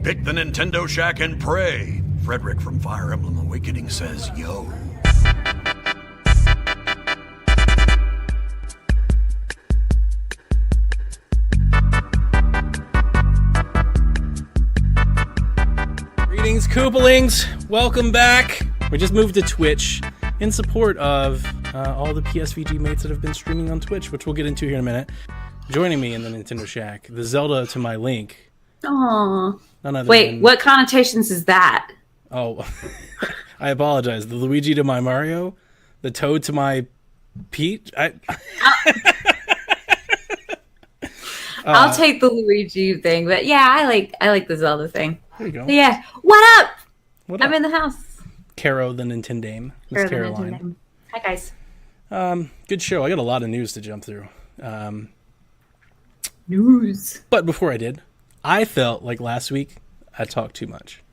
Pick the Nintendo Shack and pray. Frederick from Fire Emblem Awakening says, yo. Greetings, Koopalings. Welcome back. We just moved to Twitch in support of all the PSVG mates that have been streaming on Twitch, which we'll get into here in a minute. Joining me in the Nintendo Shack, the Zelda to my Link. Aww. Wait, what connotations is that? Oh, I apologize. The Luigi to my Mario, the Toad to my Peach. I'll take the Luigi thing, but yeah, I like the Zelda thing. There you go. But yeah, what up? What up? I'm in the house. Caro, the Nintendame. Miss Caroline. Hi guys. Good show. I got a lot of news to jump through. News. But before I did, I felt like last week I talked too much.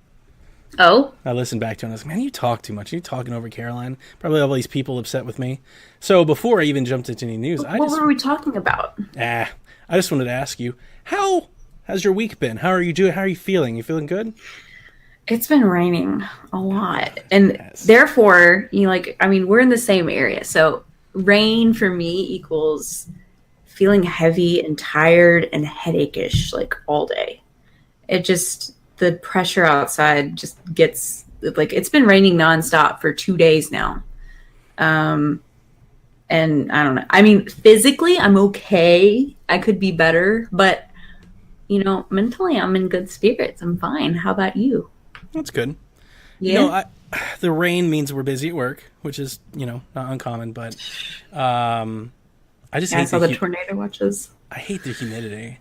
Oh? I listened back to it and I was like, man, you talk too much. You're talking over Caroline. Probably all these people upset with me. So before I even jumped into any news, what were we talking about? I just wanted to ask you, how has your week been? How are you doing? How are you feeling? You feeling good? It's been raining a lot. And therefore, we're in the same area. So rain for me equals feeling heavy and tired and headachy like all day. The pressure outside just gets it's been raining nonstop for 2 days now. And I don't know. I mean, physically I'm okay. I could be better, but mentally I'm in good spirits. I'm fine. How about you? That's good. Yeah. The rain means we're busy at work, which is, not uncommon, but I just hate saw the tornado watches. I hate the humidity.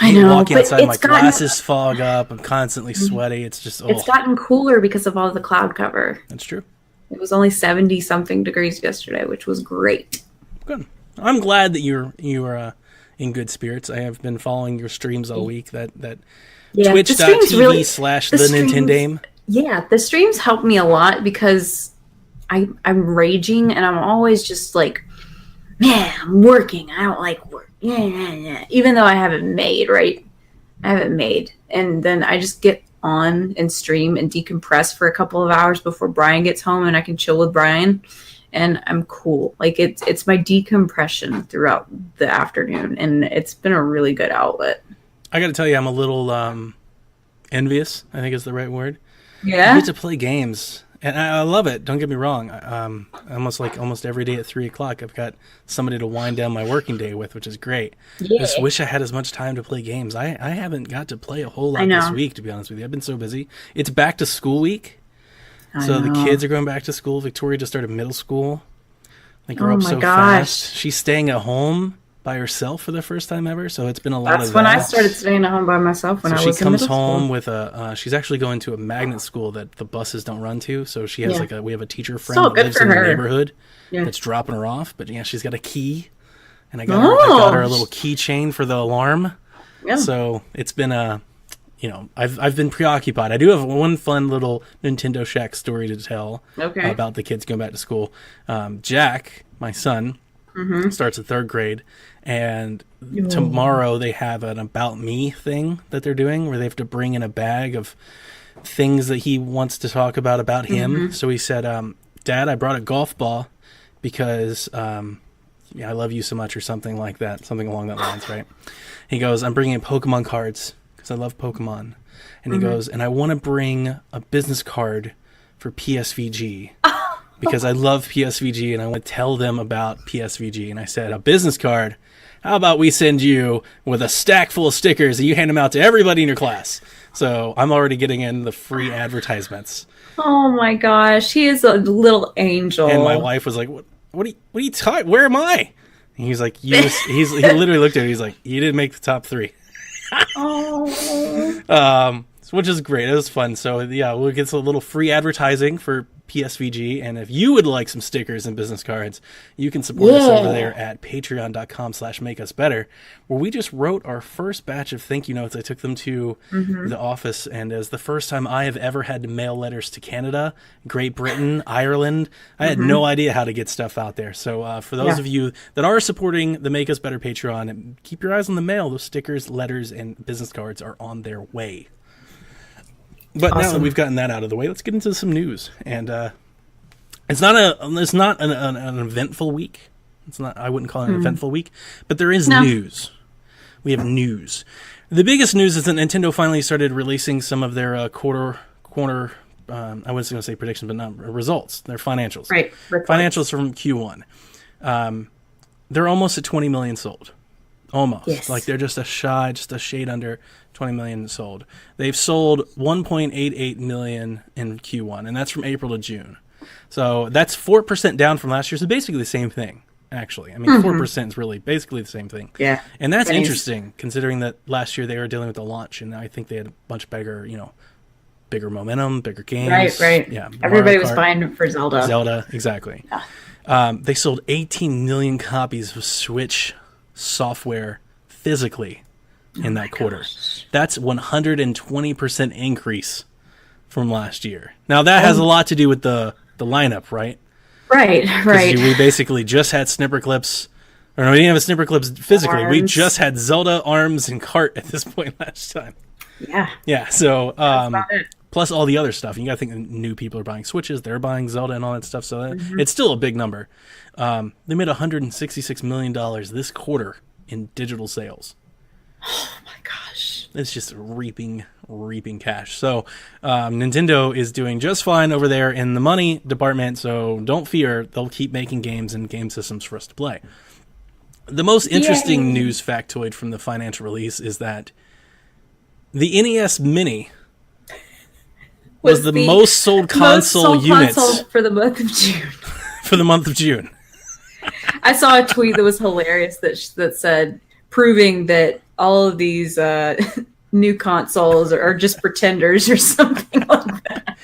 I know. Walking outside, my glasses fog up. I'm constantly sweaty. It's just It's gotten cooler because of all the cloud cover. That's true. It was only 70-something degrees yesterday, which was great. Good. I'm glad that you're in good spirits. I have been following your streams all week. That Twitch.tv/the Nintendame. Yeah, the streams help me a lot because I'm raging and I'm always just like, man, I'm working. I don't like work. Yeah. Even though I haven't made, right? I haven't made. And then I just get on and stream and decompress for a couple of hours before Brian gets home and I can chill with Brian. And I'm cool. It's my decompression throughout the afternoon. And it's been a really good outlet. I got to tell you, I'm a little envious, I think is the right word. Yeah. I get to play games. And I love it. Don't get me wrong. Almost every day at 3 o'clock, I've got somebody to wind down my working day with, which is great. Yeah. I just wish I had as much time to play games. I haven't got to play a whole lot this week, to be honest with you. I've been so busy. It's back to school week. So the kids are going back to school. Victoria just started middle school. They grow up so fast. She's staying at home by herself for the first time ever, so it's been a lot of that. That's when I started staying at home by myself when I was in middle school. She comes home with she's actually going to a magnet school that the buses don't run to, so she has we have a teacher friend that lives in the neighborhood that's dropping her off, but yeah, she's got a key, and I got her a little keychain for the alarm. Yeah. So it's been I've been preoccupied. I do have one fun little Nintendo Shack story to tell about the kids going back to school. Jack, my son, starts at 3rd grade, and tomorrow they have an About Me thing that they're doing where they have to bring in a bag of things that he wants to talk about him. So he said, Dad, I brought a golf ball because I love you so much, or something like that, something along that lines, right? He goes, I'm bringing in Pokemon cards because I love Pokemon. And he goes, and I want to bring a business card for PSVG. Because I love PSVG and I want to tell them about PSVG. And I said, a business card? How about we send you with a stack full of stickers and you hand them out to everybody in your class? So I'm already getting in the free advertisements. Oh my gosh, he is a little angel. And my wife was like, what are you talking? Where am I? And he's like, he literally looked at me. He's like, you didn't make the top 3. Which is great. It was fun. So yeah, we'll get a little free advertising for PSVG, and if you would like some stickers and business cards, you can support us over there at patreon.com/makeusbetter, where we just wrote our first batch of thank you notes. I took them to the office, and as the first time I have ever had to mail letters to Canada, Great Britain, Ireland, I had no idea how to get stuff out there. So for those of you that are supporting the Make Us Better Patreon, keep your eyes on the mail. Those stickers, letters, and business cards are on their way. But now that we've gotten that out of the way, let's get into some news. And it's not an eventful week. It's not. I wouldn't call it an eventful week, but there is news. We have news. The biggest news is that Nintendo finally started releasing some of their quarter. I wasn't going to say predictions, but not results. Their financials. Right. Financials from Q1. They're almost at 20 million sold. Almost. Yes. Like they're just a shade under 20 million sold. They've sold 1.88 million in Q1, and that's from April to June. So that's 4% down from last year. So basically the same thing, actually. I mean, 4% is really basically the same thing. Yeah. And that's interesting, considering that last year they were dealing with the launch, and I think they had a much bigger, bigger momentum, bigger games. Right. Yeah. Everybody was buying for Zelda. Zelda, exactly. Yeah. They sold 18 million copies of Switch software physically in that quarter. Gosh. That's 120% increase from last year. Now that has a lot to do with the lineup, right? Right. We basically just had Snipper Clips, or no, we didn't have a Snipper Clips physically. Arms. We just had Zelda, Arms, and Cart at this point last time. Yeah. Yeah. So plus all the other stuff. You got to think new people are buying Switches. They're buying Zelda and all that stuff. So it's still a big number. They made $166 million this quarter in digital sales. Oh my gosh. It's just reaping cash. So Nintendo is doing just fine over there in the money department. So don't fear. They'll keep making games and game systems for us to play. The most interesting news factoid from the financial release is that the NES Mini was the most sold console units for the month of June. For the month of June. I saw a tweet that was hilarious that said, proving that all of these new consoles are just pretenders or something like that.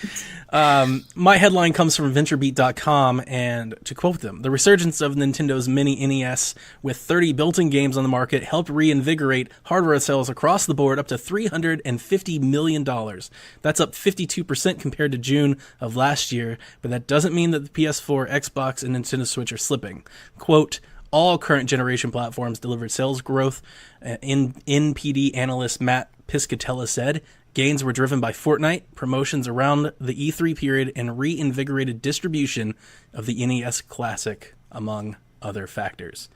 My headline comes from VentureBeat.com, and to quote them, the resurgence of Nintendo's Mini NES with 30 built-in games on the market helped reinvigorate hardware sales across the board up to $350 million. That's up 52% compared to June of last year, but that doesn't mean that the PS4, Xbox, and Nintendo Switch are slipping. Quote, all current generation platforms delivered sales growth. NPD analyst Matt Piscatella said, gains were driven by Fortnite, promotions around the E3 period, and reinvigorated distribution of the NES Classic, among other factors.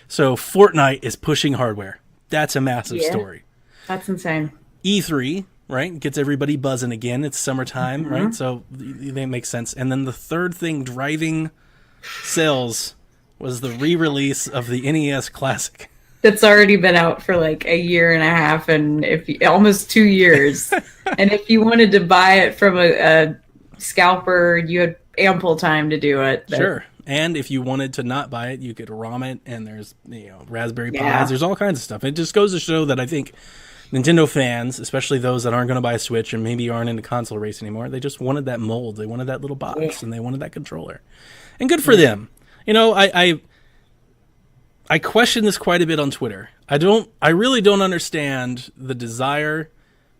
So Fortnite is pushing hardware. That's a massive story. That's insane. E3, right, gets everybody buzzing again. It's summertime, right? So they make sense. And then the third thing driving sales was the re-release of the NES Classic. That's already been out for like a year and a half, and almost 2 years. And if you wanted to buy it from a scalper, you had ample time to do it. Sure. And if you wanted to not buy it, you could ROM it, and there's Raspberry Pis. There's all kinds of stuff. It just goes to show that I think Nintendo fans, especially those that aren't going to buy a Switch and maybe aren't into console race anymore, they just wanted that mold. They wanted that little box, and they wanted that controller. And good for them. I question this quite a bit on Twitter. I really don't understand the desire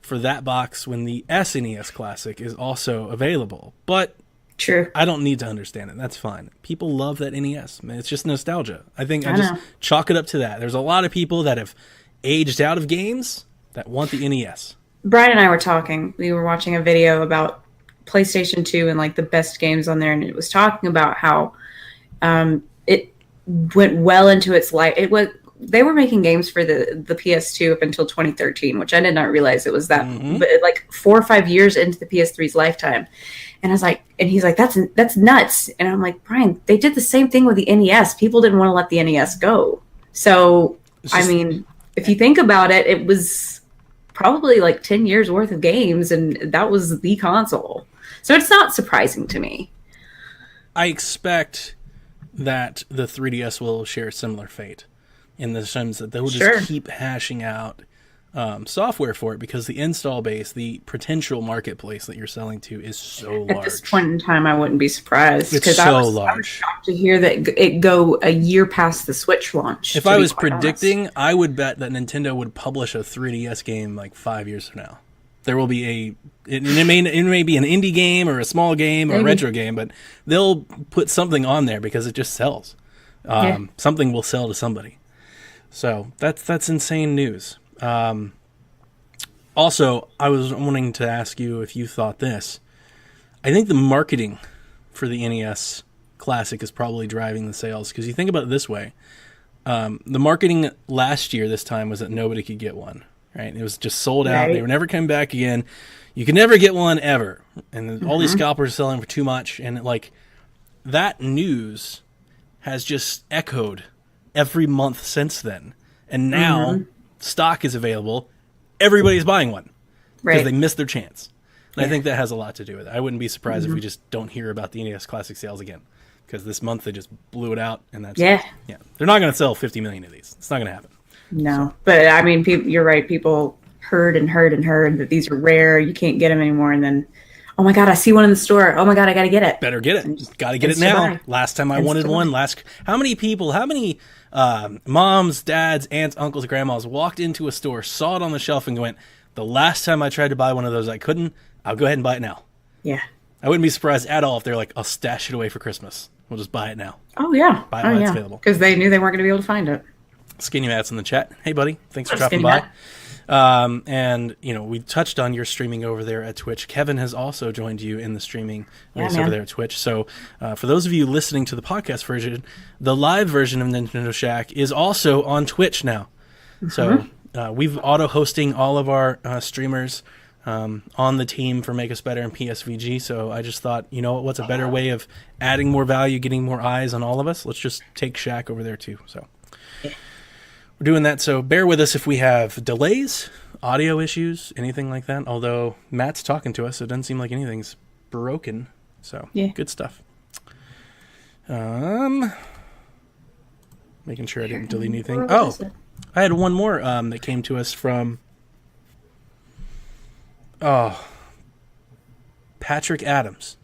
for that box when the SNES Classic is also available. But true, I don't need to understand it. That's fine. People love that NES. Man, it's just nostalgia. I think I just chalk it up to that. There's a lot of people that have aged out of games that want the NES. Brian and I were talking. We were watching a video about PlayStation 2 and like the best games on there, and it was talking about how it went well into its life. They were making games for the PS2 up until 2013, which I did not realize it was that, but like 4 or 5 years into the PS3's lifetime. And I was like, and he's like, that's nuts. And I'm like, Brian, they did the same thing with the NES. People didn't want to let the NES go. So, I mean, if you think about it, it was probably like 10 years worth of games, and that was the console. So it's not surprising to me. I expect that the 3DS will share a similar fate in the sense that they'll just keep hashing out software for it because the install base, the potential marketplace that you're selling to is so large. At this point in time, I wouldn't be surprised. It's so large. I was shocked to hear that it go a year past the Switch launch. If I was predicting, I would bet that Nintendo would publish a 3DS game like 5 years from now. There will be it may be an indie game or a small game or a retro game, but they'll put something on there because it just sells. Something will sell to somebody. So that's insane news. Also, I was wanting to ask you if you thought this. I think the marketing for the NES Classic is probably driving the sales, because you think about it this way. The marketing last year, this time, was that nobody could get one, right? It was just sold out. Right. They were never coming back again. You could never get one ever. And all these scalpers are selling for too much. And like that news has just echoed every month since then. And now stock is available. Everybody's buying one because they missed their chance. And I think that has a lot to do with it. I wouldn't be surprised if we just don't hear about the NES Classic sales again, because this month they just blew it out. And that's they're not going to sell 50 million of these. It's not going to happen. No, but I mean, you're right. People heard that these are rare. You can't get them anymore. And then, oh my God, I see one in the store. Oh my God, I got to get it. Better get it. Got to get it now. Last time I wanted one. How many moms, dads, aunts, uncles, grandmas walked into a store, saw it on the shelf, and went, the last time I tried to buy one of those, I couldn't. I'll go ahead and buy it now. Yeah. I wouldn't be surprised at all if they're like, I'll stash it away for Christmas. We'll just buy it now. Oh, yeah. Buy it when it's available. Because they knew they weren't going to be able to find it. Skinny Matt's in the chat. Hey, buddy. Thanks for dropping by. And, we touched on your streaming over there at Twitch. Kevin has also joined you in the streaming over there at Twitch. So for those of you listening to the podcast version, the live version of Nintendo Shack is also on Twitch now. So we've auto-hosting all of our streamers on the team for Make Us Better and PSVG. So I just thought, what's a better way of adding more value, getting more eyes on all of us? Let's just take Shack over there too. So we're doing that. So bear with us if we have delays, audio issues, anything like that. Although Matt's talking to us, so it doesn't seem like anything's broken. So good stuff. Making sure I didn't delete anything. Oh, I had one more that came to us from Patrick Adams,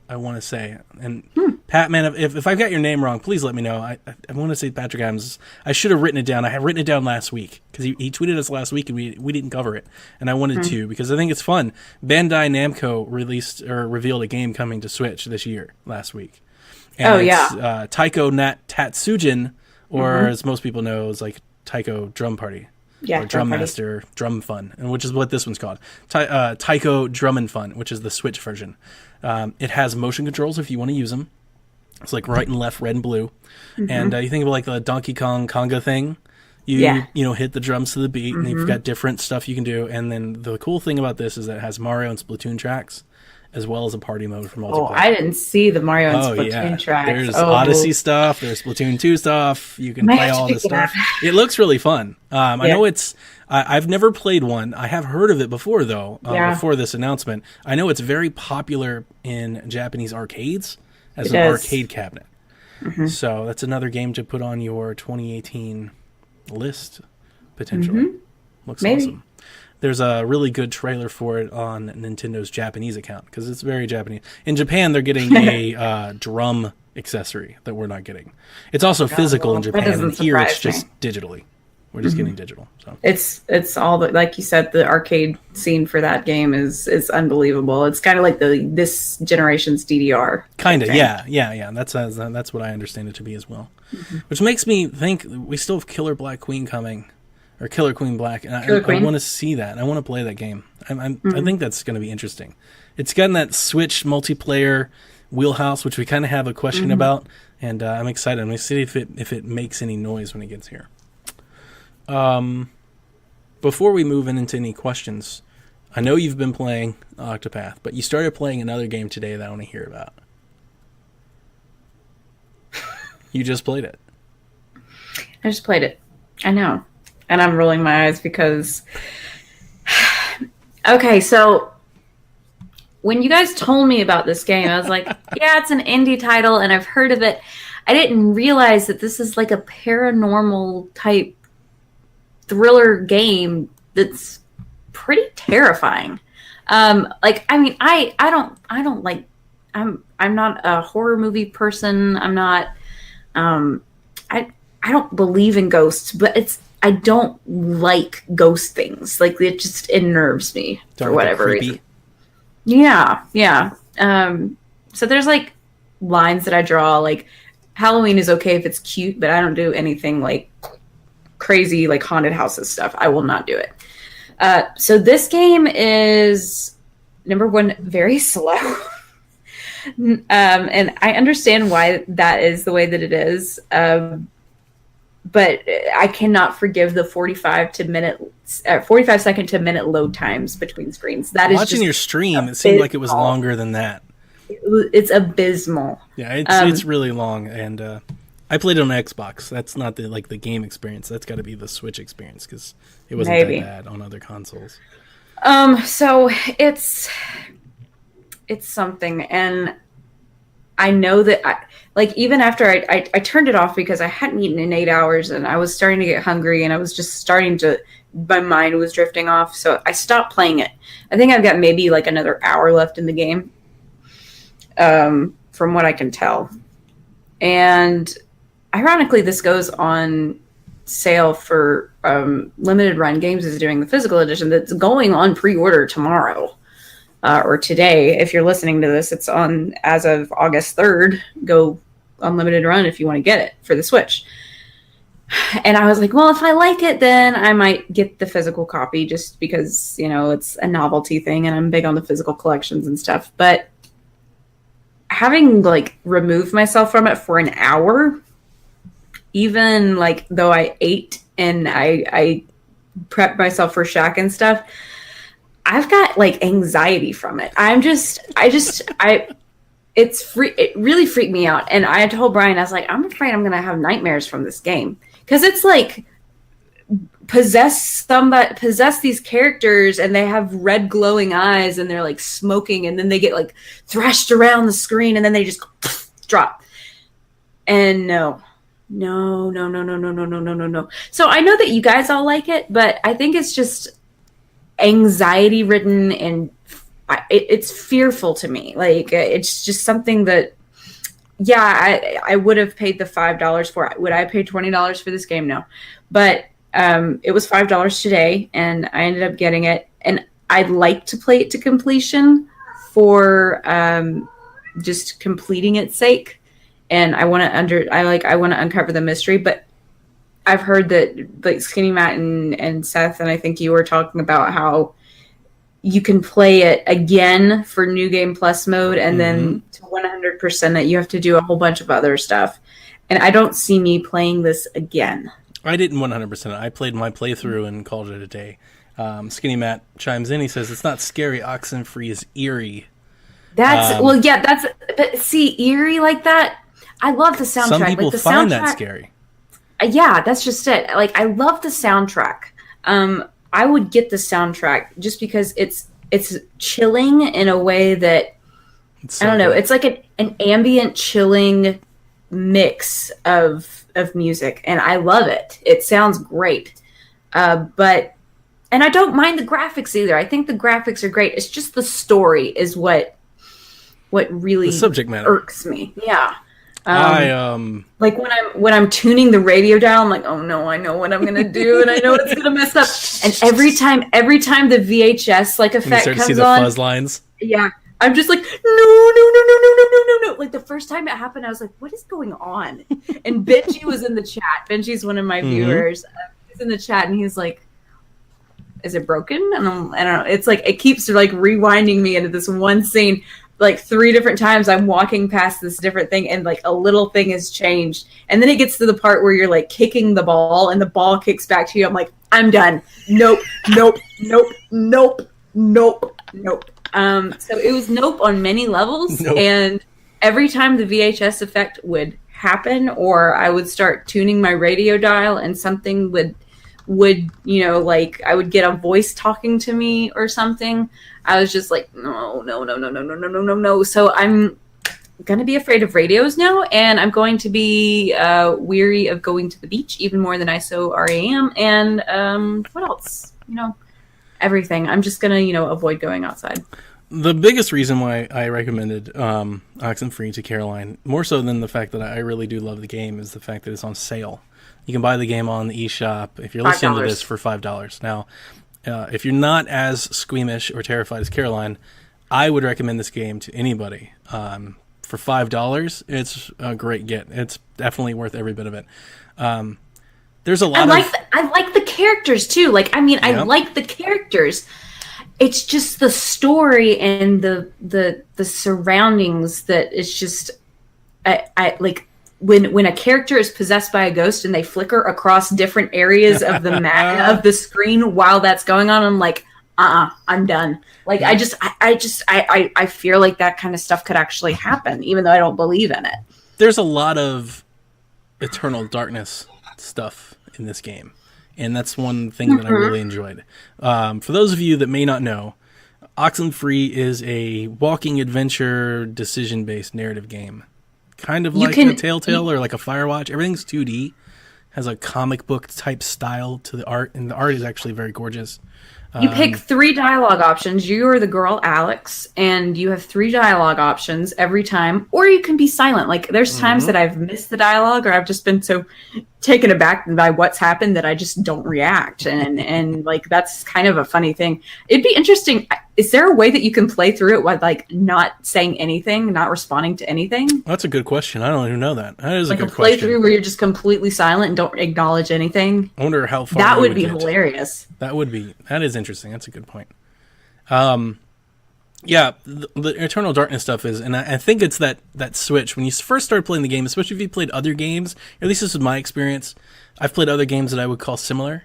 I want to say. And Pat, man, if I've got your name wrong, please let me know. I want to say Patrick Adams. I should have written it down. I had written it down last week because he tweeted us last week and we didn't cover it. And I wanted to because I think it's fun. Bandai Namco revealed a game coming to Switch this year, last week. And Taiko Tatsujin, or as most people know, is like Taiko Drum Party. Yeah, or Drum Master, Drum Fun, and which is what this one's called. Taiko Drum and Fun, which is the Switch version. It has motion controls if you want to use them. It's like right and left, red and blue. And you think of like the Donkey Kong conga thing. You hit the drums to the beat, and you've got different stuff you can do. And then the cool thing about this is that it has Mario and Splatoon tracks, as well as a party mode for multiplayer. Oh, I didn't see the Mario and Splatoon tracks. There's Odyssey stuff. There's Splatoon 2 stuff. You can play all this stuff. It looks really fun. I know it's... I've never played one. I have heard of it before, though, before this announcement. I know it's very popular in Japanese arcades as an arcade cabinet. So that's another game to put on your 2018 list, potentially. Looks awesome. There's a really good trailer for it on Nintendo's Japanese account because it's very Japanese. In Japan, they're getting a drum accessory that we're not getting. It's also physical in Japan, and here it's just digitally. We're just getting digital. So it's all like you said, the arcade scene for that game is unbelievable. It's kind of like this generation's DDR. Kind of, yeah. That's what I understand it to be as well. Which makes me think we still have Killer Black Queen coming. Or Killer Queen Black, and I want to see that. I want to play that game. I think that's going to be interesting. It's got that Switch multiplayer wheelhouse, which we kind of have a question about, and I'm excited. I'm going to see if it makes any noise when it gets here. Before we move into any questions, I know you've been playing Octopath, but you started playing another game today that I want to hear about. You just played it. I just played it. I know. And I'm rolling my eyes because... Okay, so when you guys told me about this game, I was like, yeah, it's an indie title, and I've heard of it. I didn't realize that this is like a paranormal type thriller game that's pretty terrifying. I'm not a horror movie person. I'm not... I don't believe in ghosts, but I don't like ghost things. Like, it just unnerves me for whatever reason. Yeah. So there's like lines that I draw. Like, Halloween is okay if it's cute, but I don't do anything like crazy, like haunted houses stuff. I will not do it. So this game is, number one, very slow. And I understand why that is the way that it is. But I cannot forgive the 45 second to minute load times between screens. That Watching is your stream, it seemed like it was longer than that. It's abysmal. Yeah, it's really long, and I played it on Xbox. That's not the game experience. That's got to be the Switch experience because it wasn't that bad on other consoles. So it's something, and I know that even after I turned it off because I hadn't eaten in 8 hours and I was starting to get hungry and I was just my mind was drifting off. So I stopped playing it. I think I've got maybe another hour left in the game, from what I can tell. And ironically, this goes on sale for Limited Run Games is doing the physical edition that's going on pre-order tomorrow. Or today, if you're listening to this, it's on as of August 3rd. Go on Limited Run if you want to get it for the Switch. And I was like, well, if I like it, then I might get the physical copy just because, it's a novelty thing and I'm big on the physical collections and stuff. But having removed myself from it for an hour, even though I ate and I prepped myself for Shack and stuff, I've got anxiety from it. It really freaked me out. And I told Brian, I was like, I'm afraid I'm going to have nightmares from this game. Cause it's possess these characters and they have red glowing eyes and they're smoking and then they get thrashed around the screen and then they just drop. And no. So I know that you guys all like it, but I think it's just anxiety ridden and it's fearful to me. It's just something that, I would have paid the $5 for it. Would I pay $20 for this game? No, but it was $5 today and I ended up getting it, and I'd like to play it to completion for just completing its sake, and I want to uncover the mystery. But I've heard that Skinny Matt and Seth, and I think you were talking about how you can play it again for New Game Plus mode, and then to 100% that you have to do a whole bunch of other stuff. And I don't see me playing this again. I didn't 100%. I played my playthrough and called it a day. Skinny Matt chimes in. He says, it's not scary. Oxenfree is eerie. But see, eerie like that, I love the soundtrack. Some people find that scary. Yeah, that's just it. I love the soundtrack. I would get the soundtrack just because it's chilling in a way that I don't know. It's like an ambient chilling mix of music, and I love it. It sounds great. And I don't mind the graphics either. I think the graphics are great. It's just the story is what really the subject matter irks me. Yeah. When I'm tuning the radio dial, I'm like, oh no, I know what I'm gonna do, and I know it's gonna mess up. And every time the VHS effect comes on, see the fuzz lines. Yeah, I'm just like, no. The first time it happened, I was like, what is going on? And Benji was in the chat. Benji's one of my viewers. He's in the chat, and he's like, is it broken? And I don't know. It's it keeps rewinding me into this one scene. 3 different times I'm walking past this different thing and a little thing has changed. And then it gets to the part where you're kicking the ball and the ball kicks back to you. I'm like, I'm done. Nope. So it was nope on many levels. Nope. And every time the VHS effect would happen or I would start tuning my radio dial and something would I would get a voice talking to me or something, I was just like, no. So I'm going to be afraid of radios now, and I'm going to be weary of going to the beach even more than I so already am. And what else? Everything. I'm just going to, avoid going outside. The biggest reason why I recommended Oxenfree to Caroline, more so than the fact that I really do love the game, is the fact that it's on sale. You can buy the game on the eShop if you're listening to this for $5. Now, if you're not as squeamish or terrified as Caroline, I would recommend this game to anybody. For $5, it's a great get. It's definitely worth every bit of it. There's a lot I like the characters too. Like, I mean, I like the characters. It's just the story and the surroundings that it's just, I like when a character is possessed by a ghost and they flicker across different areas of the of the screen while that's going on. I'm like, I'm done. Like, I feel like that kind of stuff could actually happen, even though I don't believe in it. There's a lot of Eternal Darkness stuff in this game, and that's one thing that I really enjoyed. For those of you that may not know, Oxenfree is a walking adventure decision-based narrative game. Kind of like a Telltale or like a Firewatch. Everything's 2D, has a comic book type style to the art, and the art is actually very gorgeous. You pick 3 dialogue options. You are the girl Alex, and you have 3 dialogue options every time, or you can be silent. Like, there's times that I've missed the dialogue, or I've just been so taken aback by what's happened that I just don't react. And like, that's kind of a funny thing. It'd be interesting. Is there a way that you can play through it with, like, not saying anything, not responding to anything? That's a good question. I don't even know that. That is like a good question. Playthrough where you're just completely silent and don't acknowledge anything. I wonder how far that would be hilarious. That is interesting. That's a good point. Yeah, the Eternal Darkness stuff is, and I think it's that switch when you first start playing the game, especially if you played other games. At least this is my experience. I've played other games that I would call similar,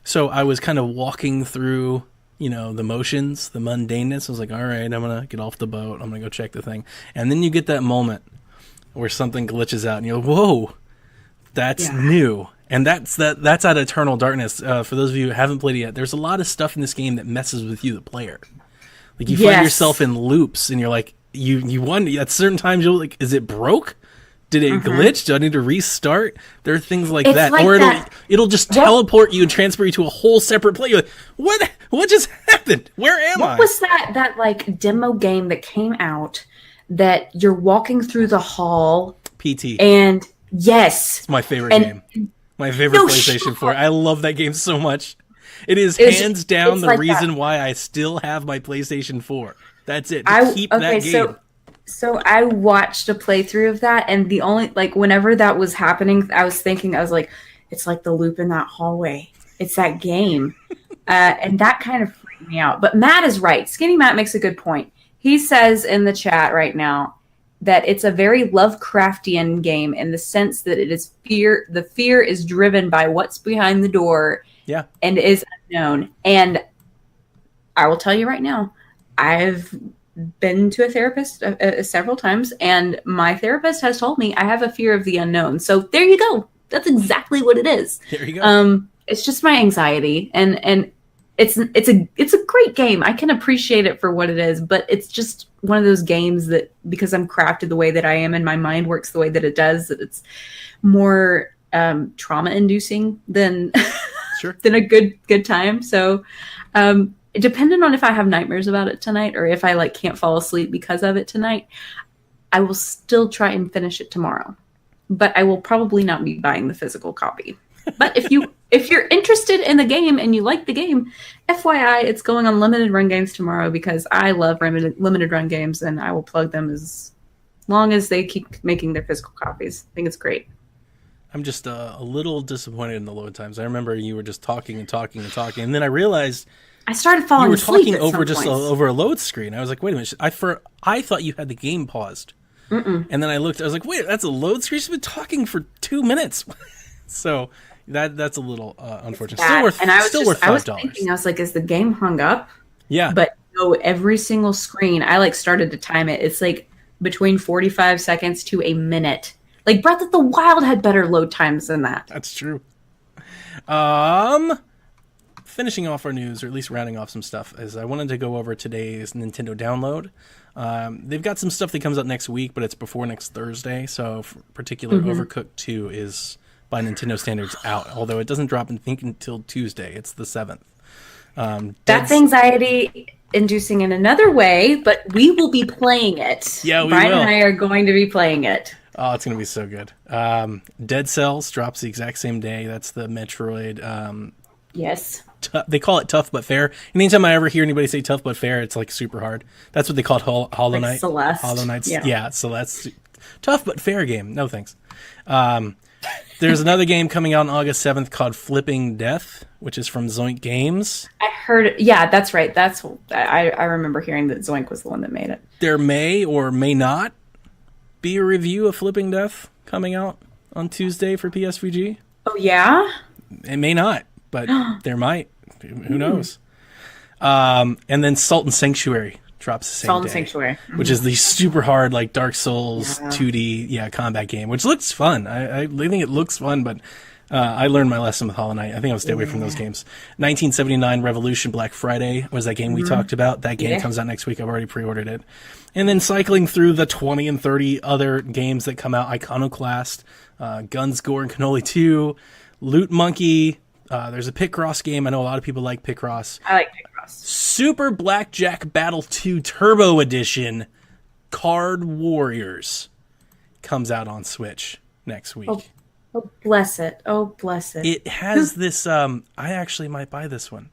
so I was kind of walking through, you know, the motions, the mundaneness. I was like, all right, I'm gonna get off the boat. I'm gonna go check the thing, and then you get that moment where something glitches out, and you're like, whoa, that's new. And that's at Eternal Darkness. For those of you who haven't played it yet, there's a lot of stuff in this game that messes with you, the player. Like, you find yourself in loops, and you're like, you wonder at certain times, you're like, is it broke? Did it glitch? Do I need to restart? There are things like that. Like or it'll just teleport you and transfer you to a whole separate place. You're like, what just happened? Where am I? What was that like demo game that came out that you're walking through the hall? PT. And yes. It's my favorite game. My favorite PlayStation 4. I love that game so much. It is hands down the reason why I still have my PlayStation 4. That's it. Keep that game. So I watched a playthrough of that, and the only, like, whenever that was happening, I was like, it's like the loop in that hallway. It's that game. And that kind of freaked me out. But Matt is right. Skinny Matt makes a good point. He says in the chat right now that it's a very Lovecraftian game in the sense that it is fear. The fear is driven by what's behind the door. Yeah. And is unknown. And I will tell you right now, I've been to a therapist several times, and my therapist has told me I have a fear of the unknown. So there you go. That's exactly what it is. There you go. It's just my anxiety, and it's a great game. I can appreciate it for what it is, but it's just one of those games that, because I'm crafted the way that I am and my mind works the way that it does, that it's more trauma inducing than than a good time. So depending on if I have nightmares about it tonight, or if I like can't fall asleep because of it tonight, I will still try and finish it tomorrow. But I will probably not be buying the physical copy. But if you're interested in the game and you like the game, FYI, it's going on limited run games tomorrow, because I love limited run games, and I will plug them as long as they keep making their physical copies. I think it's great. I'm just a little disappointed in the load times. I remember you were just talking, and then I realized I started falling asleep. You were talking over a load screen. I was like, wait a minute. I thought you had the game paused. Mm-mm. And then I looked. I was like, wait, that's a load screen? She's been talking for 2 minutes. So that's a little unfortunate. Still worth $5. I was thinking, I was like, is the game hung up? Yeah. But no, every single screen, I like started to time it. It's like between 45 seconds to a minute. Like, Breath of the Wild had better load times than that. That's true. Finishing off our news, or at least rounding off some stuff, is I wanted to go over today's Nintendo download. They've got some stuff that comes out next week, but it's before next Thursday. So, particular Overcooked 2 is, by Nintendo standards, out. Although it doesn't drop, I think, until Tuesday. It's the 7th. That's anxiety inducing in another way, but we will be playing it. Yeah, we Brian will. and I are going to be playing it. Oh, it's going to be so good. Dead Cells drops the exact same day. That's the Metroid. Yes. They call it Tough But Fair. And anytime I ever hear anybody say Tough But Fair, it's like super hard. That's what they called Hollow Knight. Celeste. Hollow Knight's, yeah, Celeste. Tough But Fair game. No thanks. There's another game coming out on August 7th called Flipping Death, which is from Zoink Games. I heard it. Yeah, that's right. I remember hearing that Zoink was the one that made it. There may or may not be a review of Flipping Death coming out on Tuesday for PSVG. Oh, yeah? It may not, but there might. Who knows? And then Salt and Sanctuary drops the same Salt day. and Sanctuary. Which is the super hard, like, Dark Souls 2D combat game, which looks fun. I think it looks fun, but I learned my lesson with Hollow Knight. I think I'll stay away from those games. 1979 Revolution Black Friday was that game we talked about. That game comes out next week. I've already pre-ordered it. And then cycling through the 20 and 30 other games that come out. Iconoclast, Guns, Gore, and Cannoli 2, Loot Monkey. There's a Picross game. I know a lot of people like Picross. I like Picross. Super Blackjack Battle 2 Turbo Edition Card Warriors comes out on Switch next week. Oh, bless it. Oh, bless it. It has this, I actually might buy this one.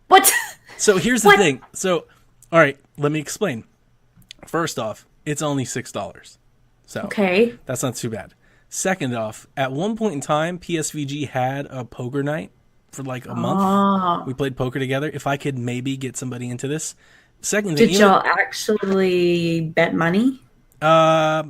What? So here's the thing. So, all right, let me explain. First off, it's only $6. So okay. That's not too bad. Second off, at one point in time, PSVG had a poker night for like a month. We played poker together. If I could maybe get somebody into this. Second thing, did y'all actually bet money? I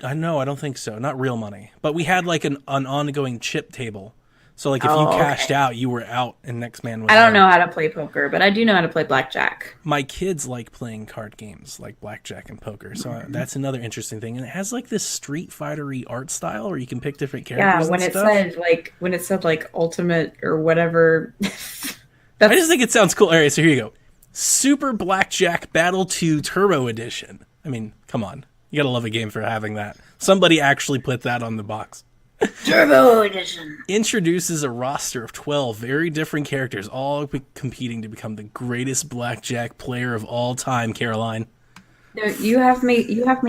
don't think so. Not real money. But we had like an ongoing chip table. So like if you cashed out, you were out and next man was I don't know how to play poker, but I do know how to play blackjack. My kids like playing card games like blackjack and poker. So that's another interesting thing. And it has like this Street Fighter-y art style where you can pick different characters. Yeah, when it said like ultimate or whatever. I just think it sounds cool. All right, so here you go. Super Blackjack Battle 2 Turbo Edition. I mean, come on. You gotta love a game for having that. Somebody actually put that on the box. Turbo Edition. Introduces a roster of 12 very different characters, all competing to become the greatest blackjack player of all time, Caroline. No, you have me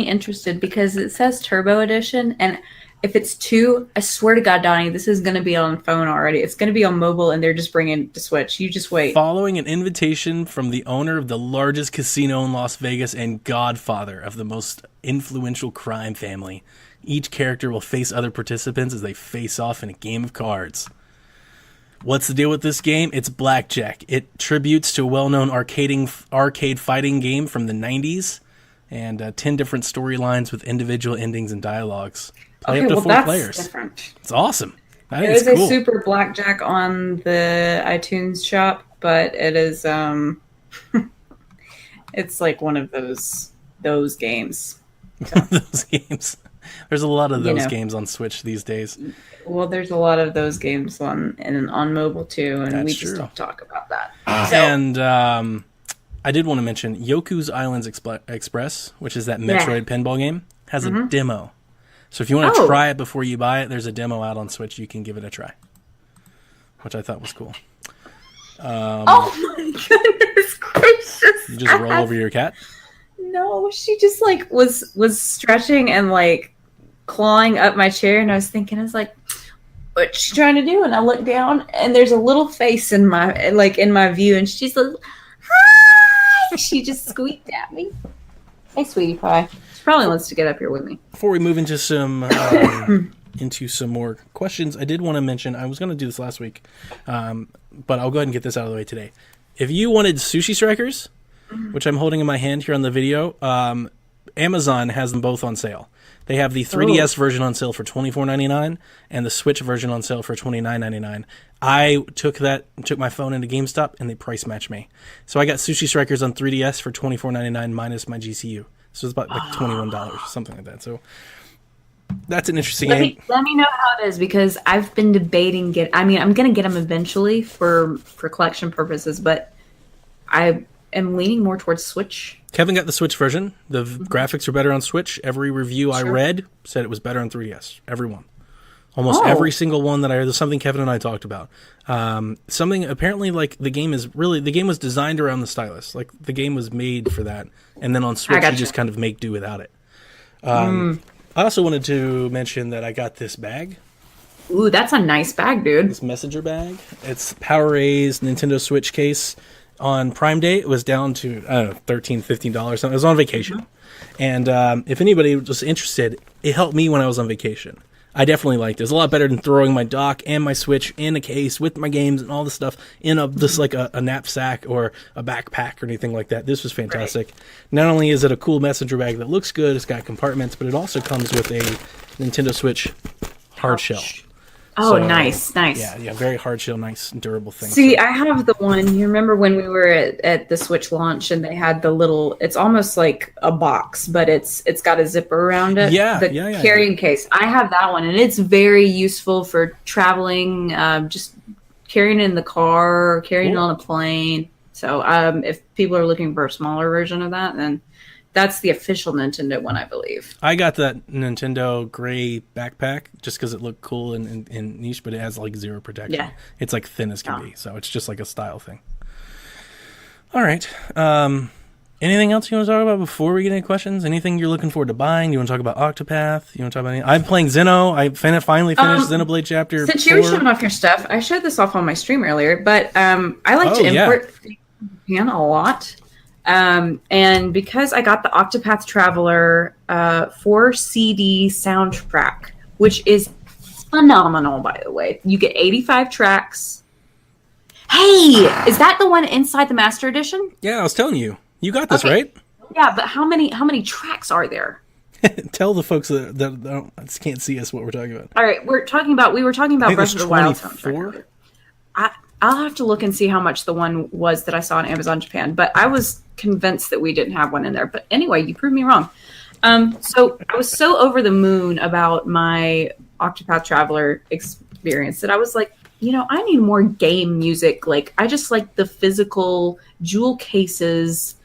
interested because it says Turbo Edition, and if it's 2, I swear to God, Donnie, this is going to be on phone already. It's going to be on mobile, and they're just bringing the Switch. You just wait. Following an invitation from the owner of the largest casino in Las Vegas and godfather of the most influential crime family, each character will face other participants as they face off in a game of cards. What's the deal with this game? It's blackjack. It tributes to a well-known arcade fighting game from the 90s, and 10 different storylines with individual endings and dialogues. Play up to 4 players. Different. It's awesome. There is a Super Blackjack on the iTunes shop, but it is it's like one of those games. So. Those games. There's a lot of those games on Switch these days. Well, there's a lot of those games on mobile too, and That's we true. just don't talk about that. And I did want to mention Yoku's Islands Express, which is that Metroid pinball game, has a demo. So if you want to try it before you buy it, there's a demo out on Switch. You can give it a try, which I thought was cool. Oh my goodness gracious! You just roll over your cat? No, she just like was stretching and like clawing up my chair, and I was like, what's she trying to do? And I looked down, and there's a little face in my view, and she's like, hi! She just squeaked at me. Hey, sweetie pie. She probably wants to get up here with me. Before we move into some more questions, I did want to mention, I was going to do this last week, but I'll go ahead and get this out of the way today. If you wanted Sushi Strikers, which I'm holding in my hand here on the video, Amazon has them both on sale. They have the 3DS version on sale for $24.99 and the Switch version on sale for $29.99. I took my phone into GameStop and they price matched me. So I got Sushi Strikers on 3DS for $24.99 minus my GCU. So it's about like $21, something like that. So that's an interesting game. Let me know how it is, because I've been debating I'm going to get them eventually for collection purposes, but I am leaning more towards Switch. Kevin got the Switch version. The graphics are better on Switch. Every review I read said it was better on 3DS. Everyone. Almost every single one that I heard. There's something Kevin and I talked about. Something apparently like the game was designed around the stylus. Like the game was made for that. And then on Switch, you just kind of make do without it. I also wanted to mention that I got this bag. Ooh, that's a nice bag, dude. This messenger bag. It's PowerA's Nintendo Switch case. On Prime Day, it was down to, I don't know, $13, $15. It was on vacation. And if anybody was interested, it helped me when I was on vacation. I definitely liked it. It's a lot better than throwing my dock and my Switch in a case with my games and all the stuff in just like a knapsack or a backpack or anything like that. This was fantastic. Right. Not only is it a cool messenger bag that looks good, it's got compartments, but it also comes with a Nintendo Switch hard shell. Oh, so, nice. Yeah, very hard shell, nice, durable thing. See, I have the one. You remember when we were at the Switch launch and they had the little, it's almost like a box, but it's got a zipper around it. Yeah, the carrying case. I have that one, and it's very useful for traveling, just carrying it in the car, carrying it on a plane. So if people are looking for a smaller version of that, then that's the official Nintendo one, I believe. I got that Nintendo gray backpack just because it looked cool and niche, but it has like zero protection. Yeah. It's like thin as can be, so it's just like a style thing. All right. Anything else you want to talk about before we get any questions? Anything you're looking forward to buying? You want to talk about Octopath? You want to talk about anything? I'm playing Xeno. I finally finished Xenoblade Chapter 4. Since you were showing off your stuff, I showed this off on my stream earlier, but I like to import Japan a lot. And because I got the Octopath Traveler 4-CD soundtrack, which is phenomenal, by the way. You get 85 tracks. Hey, is that the one inside the Master Edition? Yeah, I was telling you. You got this, right? Yeah, but how many tracks are there? Tell the folks that can't see us what we're talking about. All right, we were talking about Breath of the Wild soundtrack. I'll have to look and see how much the one was that I saw on Amazon Japan, but I was convinced that we didn't have one in there. But anyway, you proved me wrong. So I was so over the moon about my Octopath Traveler experience that I was like, I need more game music. Like, I just like the physical jewel cases,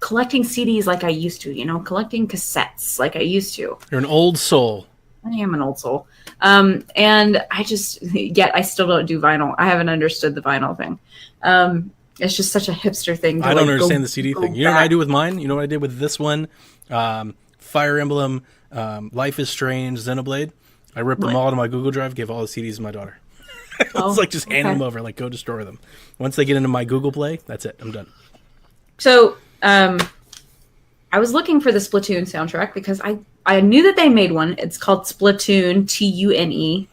collecting CDs like I used to, collecting cassettes like I used to. You're an old soul. I am an old soul. And I still don't do vinyl. I haven't understood the vinyl thing. It's just such a hipster thing. I don't understand the CD thing. You know what I do with mine? You know what I did with this one? Fire Emblem, Life is Strange, Xenoblade. I ripped them all out of my Google Drive, gave all the CDs to my daughter. It's like just handing them over, like go destroy them. Once they get into my Google Play, that's it. I'm done. So I was looking for the Splatoon soundtrack because I knew that they made one. It's called Splatoon, Tune.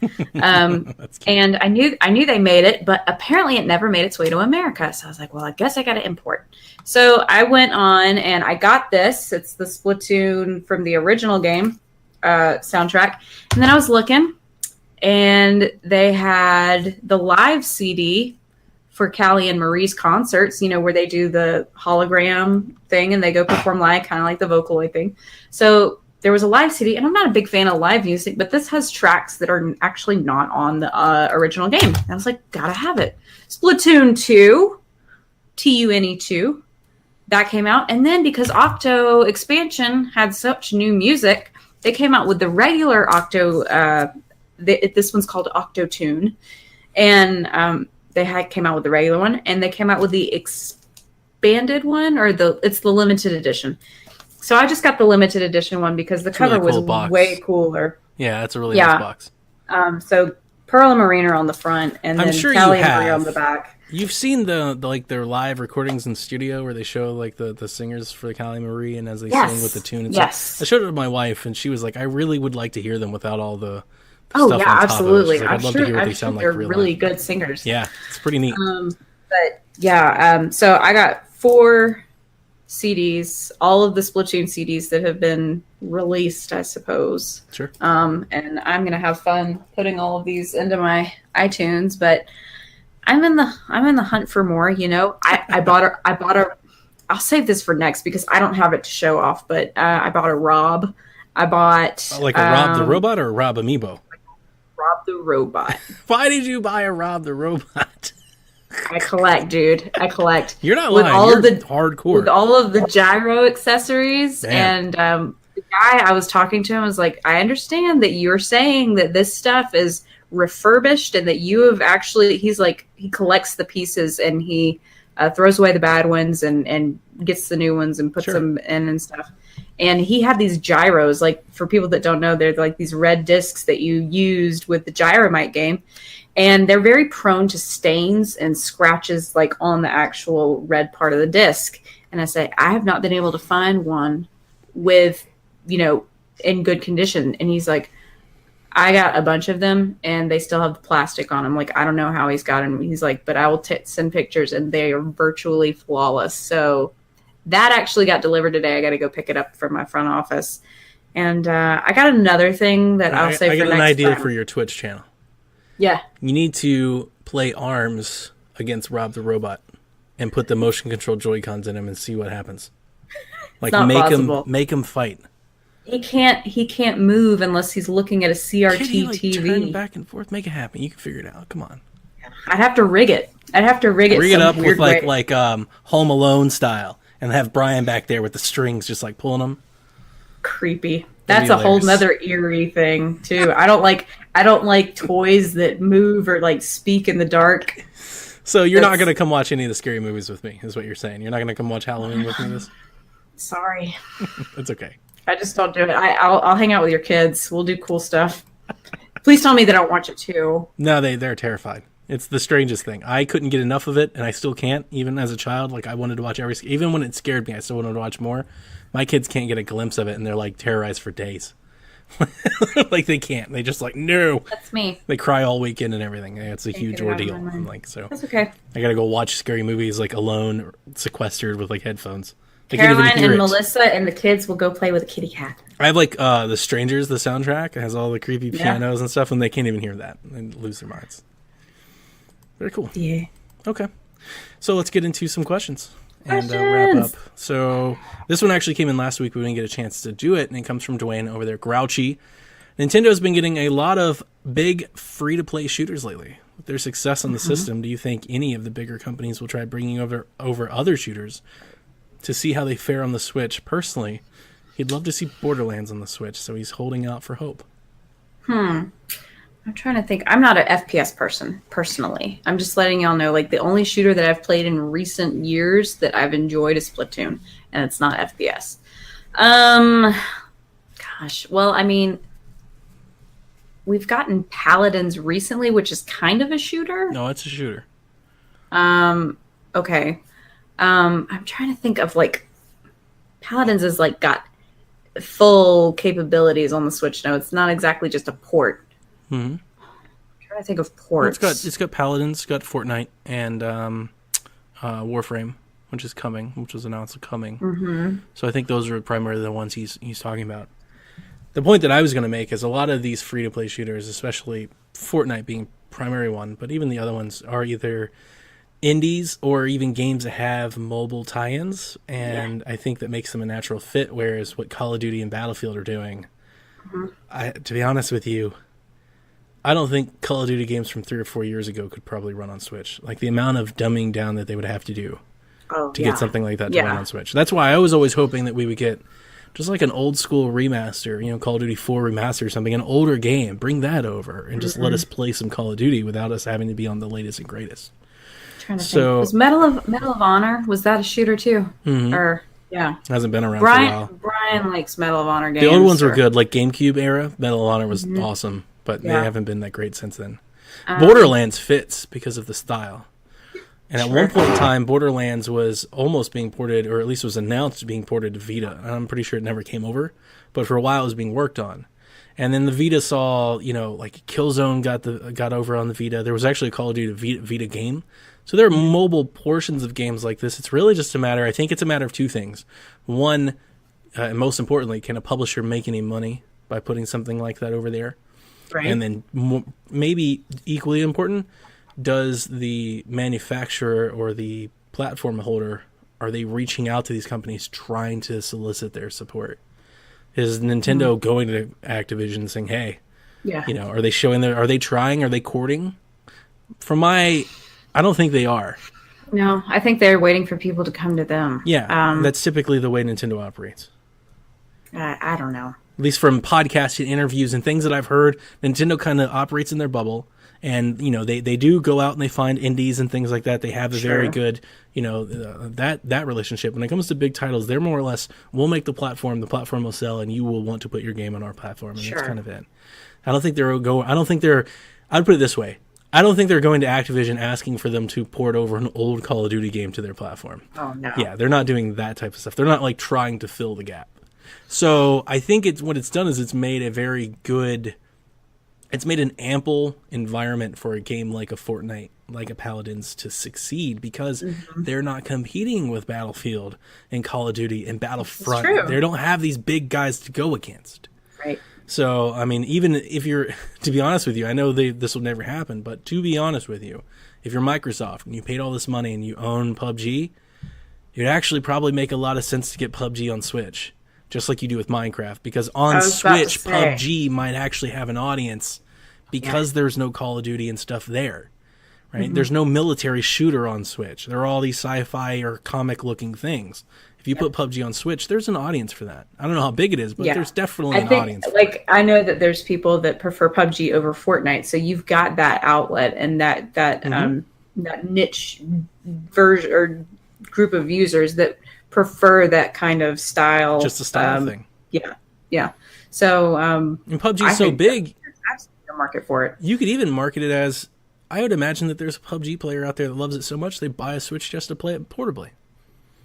And I knew they made it, but apparently it never made its way to America. So I was like, well, I guess I got to import. So I went on and I got this. It's the Splatoon from the original game soundtrack. And then I was looking, and they had the live CD for Callie and Marie's concerts, where they do the hologram thing and they go perform live, kind of like the Vocaloid thing. So there was a live CD, and I'm not a big fan of live music, but this has tracks that are actually not on the original game. And I was like, gotta have it. Splatoon 2, Tune 2, that came out. And then because Octo Expansion had such new music, they came out with the regular Octo, this one's called Octotune. And they came out with the regular one, and they came out with the expanded one, or it's the limited edition. So I just got the limited edition one because the cover was way cooler. Yeah, it's a really nice box. So Pearl and Marine are on the front, and then Callie and Marie on the back. You've seen their live recordings in studio where they show like the singers for Callie and Marie, and as they sing with the tune and stuff. I showed it to my wife, and she was like, "I really would like to hear them without all the." Oh yeah, absolutely. Like, I'm sure they're really good singers. Yeah, it's pretty neat. But yeah, so I got 4 CDs, all of the Splatoon CDs that have been released, I suppose. Sure. And I'm gonna have fun putting all of these into my iTunes, but I'm in the hunt for more. I bought a. I'll save this for next because I don't have it to show off. But I bought a Rob. I bought like a Rob the Robot or a Rob Amiibo. Rob the Robot. Why did you buy a Rob the Robot? I collect, dude. I collect. You're not lying. You're hardcore. With all of the gyro accessories. Damn. And the guy I was talking to him was like, I understand that you're saying that this stuff is refurbished and that you have actually, he's like, he collects the pieces and he throws away the bad ones and gets the new ones and puts them in and stuff. And he had these gyros, like for people that don't know, they're like these red discs that you used with the Gyromite game. And they're very prone to stains and scratches like on the actual red part of the disc. And I say, I have not been able to find one with, in good condition. And he's like, I got a bunch of them, and they still have the plastic on them. Like, I don't know how he's got them. He's like, but I will send pictures, and they are virtually flawless. So that actually got delivered today. I got to go pick it up from my front office. And I got another thing that I'll say for next time. I got an idea for your Twitch channel. Yeah. You need to play ARMS against Rob the Robot and put the motion control Joy-Cons in him and see what happens. Like, make him fight. He can't move unless he's looking at a CRT TV. Turn it back and forth. Make it happen. You can figure it out. Come on. I'd have to rig it. Rig it up with like Home Alone style, and have Brian back there with the strings just like pulling them. Creepy. That's a whole nother eerie thing too. I don't like toys that move or like speak in the dark. So you're not gonna come watch any of the scary movies with me, is what you're saying. You're not gonna come watch Halloween with me. Sorry. It's okay. I just don't do it. I'll hang out with your kids. We'll do cool stuff. Please tell me they don't watch it too. No, they're terrified. It's the strangest thing. I couldn't get enough of it, and I still can't. Even as a child, like I wanted to watch even when it scared me, I still wanted to watch more. My kids can't get a glimpse of it, and they're like terrorized for days. Like they can't. They just like no. That's me. They cry all weekend and everything. It's a huge ordeal. I'm like, so that's okay. I gotta go watch scary movies like alone, sequestered with like headphones. Caroline and Melissa and the kids will go play with a kitty cat. I have like The Strangers, the soundtrack. It has all the creepy pianos and stuff, and they can't even hear that and lose their minds. Very cool. Yeah. Okay. So let's get into some questions and wrap up. So this one actually came in last week. We didn't get a chance to do it, and it comes from Dwayne over there. Grouchy. Nintendo's been getting a lot of big free-to-play shooters lately. With their success on the system, do you think any of the bigger companies will try bringing over other shooters to see how they fare on the Switch? Personally, he'd love to see Borderlands on the Switch, so he's holding out for hope. I'm trying to think. I'm not an FPS person, personally. I'm just letting y'all know, like, the only shooter that I've played in recent years that I've enjoyed is Splatoon, and it's not FPS. Gosh, well, I mean, we've gotten Paladins recently, which is kind of a shooter. No, it's a shooter. Okay. I'm trying to think of like Paladins has like got full capabilities on the Switch now. It's not exactly just a port. Mm-hmm. I'm trying to think of ports. Well, it's got Paladins, it's got Fortnite, and Warframe, which is coming, which was announced coming. Mm-hmm. So I think those are primarily the ones he's talking about. The point that I was going to make is a lot of these free-to-play shooters, especially Fortnite being primary one, but even the other ones are either indies or even games that have mobile tie-ins, and I think that makes them a natural fit, whereas what Call of Duty and Battlefield are doing, to be honest with you, I don't think Call of Duty games from 3 or 4 years ago could probably run on Switch. Like the amount of dumbing down that they would have to do to get something like that to run on Switch. That's why I was always hoping that we would get just like an old school remaster, Call of Duty 4 remaster or something, an older game, bring that over and just let us play some Call of Duty without us having to be on the latest and greatest. So was Medal of Honor, was that a shooter too? Mm-hmm. Or hasn't been around for a while. Brian likes Medal of Honor games. The old ones were good, like GameCube era. Medal of Honor was awesome, but they haven't been that great since then. Borderlands fits because of the style. And at one point in time, Borderlands was almost being ported, or at least was announced being ported to Vita. And I'm pretty sure it never came over, but for a while it was being worked on. And then the Vita saw, like Killzone got over on the Vita. There was actually a Call of Duty Vita game. So there are mobile portions of games like this. It's really just I think it's a matter of two things. One, and most importantly, can a publisher make any money by putting something like that over there? Right. And then maybe equally important, does the manufacturer or the platform holder, are they reaching out to these companies trying to solicit their support? Is Nintendo going to Activision saying, hey, are they showing are they trying? Are they courting? I don't think they are. No, I think they're waiting for people to come to them. Yeah, that's typically the way Nintendo operates. I don't know. At least from podcasting, interviews, and things that I've heard, Nintendo kind of operates in their bubble. And, they do go out and they find indies and things like that. They have a very good, that relationship. When it comes to big titles, they're more or less, we'll make the platform will sell, and you will want to put your game on our platform. And that's kind of it. I'd put it this way. I don't think they're going to Activision asking for them to port over an old Call of Duty game to their platform. Oh, no. Yeah, they're not doing that type of stuff. They're not, trying to fill the gap. So I think what it's done is it's made a very good it's made an ample environment for a game like a Fortnite, like a Paladins, to succeed because they're not competing with Battlefield and Call of Duty and Battlefront. They don't have these big guys to go against. Right. So, I mean, even if you're, to be honest with you, I know this will never happen, but to be honest with you, if you're Microsoft and you paid all this money and you own PUBG, it'd actually probably make a lot of sense to get PUBG on Switch, just like you do with Minecraft, because on Switch, PUBG might actually have an audience because there's no Call of Duty and stuff there, right? There's no military shooter on Switch. There are all these sci-fi or comic-looking things. If you put PUBG on Switch, there's an audience for that. I don't know how big it is, but there's definitely an audience for it. I know that there's people that prefer PUBG over Fortnite, so you've got that outlet and that niche version or group of users that prefer that kind of style. Just a style thing. Yeah. So, and PUBG is so big, there's a market for it. You could even market it as, I would imagine that there's a PUBG player out there that loves it so much they buy a Switch just to play it portably.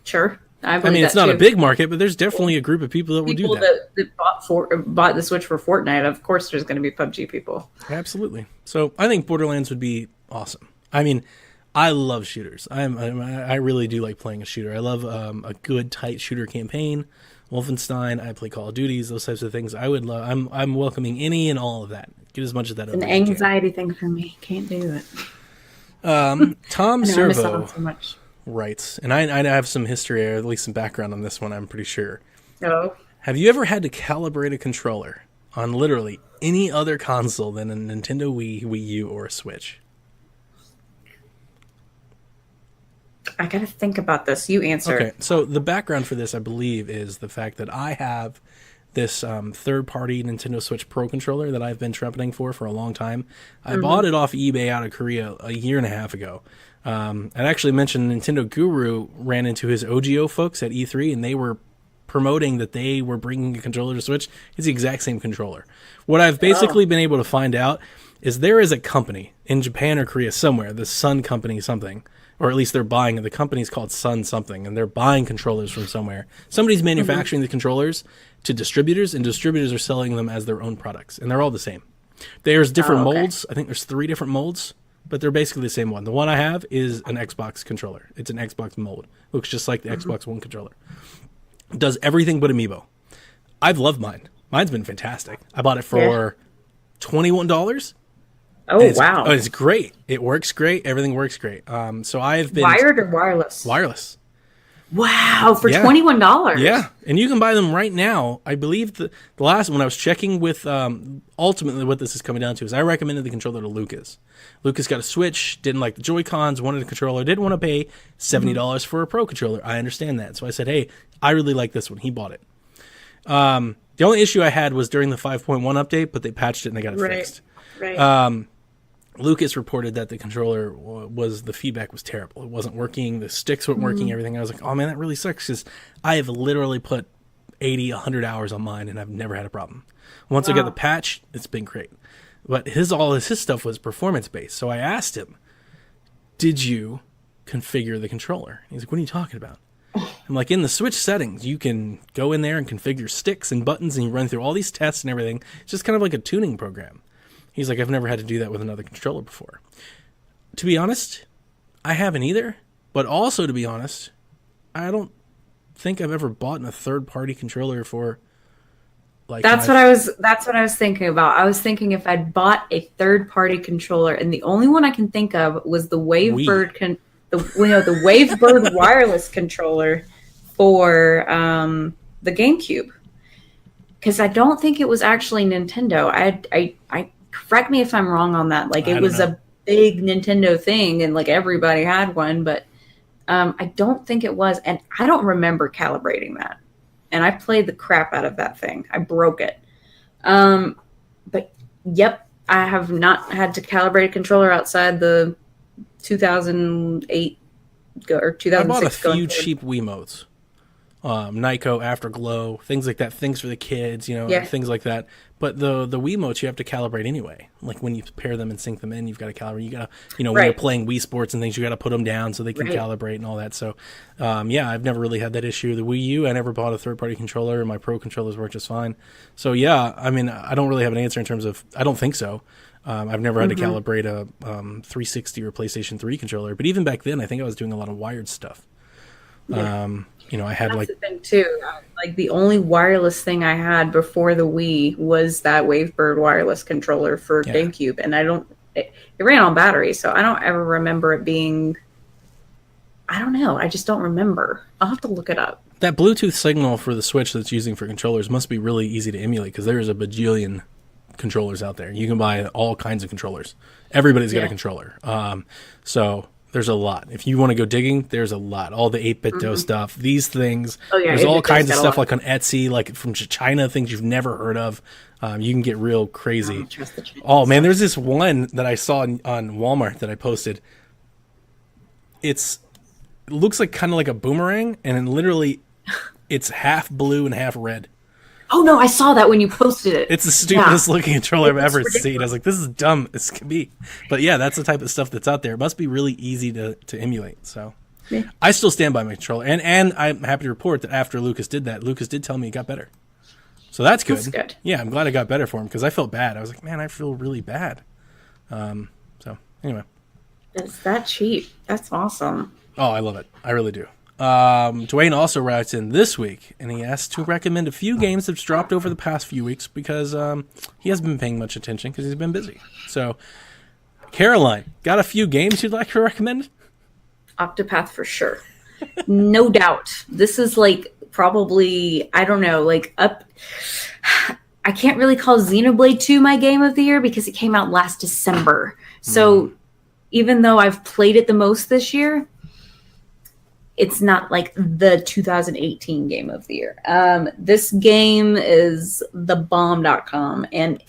Sure. I mean, it's not a big market, but there's definitely a group of people that will do that. People that bought the Switch for Fortnite, of course there's going to be PUBG people. Absolutely. So I think Borderlands would be awesome. I mean, I love shooters. I really do like playing a shooter. I love a good, tight shooter campaign. Wolfenstein, I play Call of Duties, those types of things. I would love. I'm welcoming any and all of that. Get as much of that. It's an anxiety thing for me. Can't do it. Tom Servo so much. writes, and I have some history, or at least some background on this one, I'm pretty sure. Oh. Have you ever had to calibrate a controller on literally any other console than a Nintendo Wii, Wii U, or a Switch? I gotta think about this. You answer. Okay, so the background for this, I believe, is the fact that I have this third-party Nintendo Switch Pro controller that I've been trumpeting for a long time. I bought it off eBay out of Korea a year and a half ago. I actually mentioned Nintendo Guru ran into his OGO folks at E3, and they were promoting that they were bringing a controller to Switch. It's the exact same controller. What I've basically been able to find out is there is a company in Japan or Korea somewhere, the Sun Company something, or at least they're buying it. The company's called Sun something, and they're buying controllers from somewhere. Somebody's manufacturing the controllers to distributors, and distributors are selling them as their own products, and they're all the same. There's different molds. I think there's 3 different molds, but they're basically the same one. The one I have is an Xbox controller. It's an Xbox mold. Looks just like the Xbox One controller. Does everything but amiibo. I've loved mine. Mine's been fantastic. I bought it for $21. Oh, wow. It's great. It works great. Everything works great. So I've been... Wired or wireless? Wireless. Wow, for $21. Yeah, and you can buy them right now. I believe the last one I was checking with, ultimately what this is coming down to is I recommended the controller to Lucas. Lucas got a Switch, didn't like the Joy-Cons, wanted a controller, didn't want to pay $70 for a Pro controller. I understand that. So I said, hey, I really like this one. He bought it. The only issue I had was during the 5.1 update, but they patched it and they got it fixed. Right. Lucas reported that the controller the feedback was terrible. It wasn't working. The sticks weren't working, everything. I was like, oh man, that really sucks because I have literally put 80, 100 hours on mine and I've never had a problem. Once I got the patch, it's been great. But his stuff was performance based. So I asked him, did you configure the controller? He's like, what are you talking about? I'm like, in the Switch settings, you can go in there and configure sticks and buttons and you run through all these tests and everything. It's just kind of like a tuning program. He's like, I've never had to do that with another controller before. To be honest, I haven't either. But also, to be honest, I don't think I've ever bought a third-party controller for like. That's what I was thinking about. I was thinking if I'd bought a third-party controller, and the only one I can think of was the Wavebird, the Wavebird wireless controller for the GameCube. Because I don't think it was actually Nintendo. I correct me if I'm wrong on that. Like, it was a big Nintendo thing, and like everybody had one, but I don't think it was. And I don't remember calibrating that. And I played the crap out of that thing. I broke it. But yep, I have not had to calibrate a controller outside the 2008 or 2006. I bought a few cheap Wiimotes Nyko, Afterglow, things like that, things for the kids, things like that. But the Wiimotes you have to calibrate anyway. Like when you pair them and sync them in, you've got to calibrate. You got to, when you're playing Wii Sports and things, you got to put them down so they can calibrate and all that. So, I've never really had that issue. The Wii U, I never bought a third-party controller, and my Pro controllers work just fine. So, I mean, I don't really have an answer in terms of, I don't think so. I've never had to calibrate a 360 or PlayStation 3 controller. But even back then, I think I was doing a lot of wired stuff. Yeah. I had That's the thing too. Like the only wireless thing I had before the Wii was that Wavebird wireless controller for GameCube, and it ran on battery, so I don't ever remember it being. I don't know. I just don't remember. I'll have to look it up. That Bluetooth signal for the Switch that's using for controllers must be really easy to emulate because there's a bajillion controllers out there. You can buy all kinds of controllers. Everybody's got a controller. So. There's a lot. If you want to go digging, there's a lot. All the 8BitDo stuff, these things. There's all kinds of stuff like on Etsy, like from China, things you've never heard of. You can get real crazy. Oh, man, there's this one that I saw on Walmart that I posted. It looks like kind of like a boomerang, and then literally it's half blue and half red. Oh, no, I saw that when you posted it. It's the stupidest looking controller I've ever seen. I was like, this is dumb as can be. But yeah, that's the type of stuff that's out there. It must be really easy to emulate. So I still stand by my controller. And I'm happy to report that after Lucas did that, Lucas did tell me it got better. So that's good. That's good. Yeah, I'm glad it got better for him because I felt bad. I was like, man, I feel really bad. So anyway. It's that cheap. That's awesome. Oh, I love it. I really do. Dwayne also writes in this week, and he asked to recommend a few games that's dropped over the past few weeks because he hasn't been paying much attention because he's been busy. So, Caroline, got a few games you'd like to recommend? Octopath for sure. No doubt. This is like probably, I don't know, like up... I can't really call Xenoblade 2 my game of the year because it came out last December. So, even though I've played it the most this year... It's not like the 2018 game of the year. This game is thebomb.com. And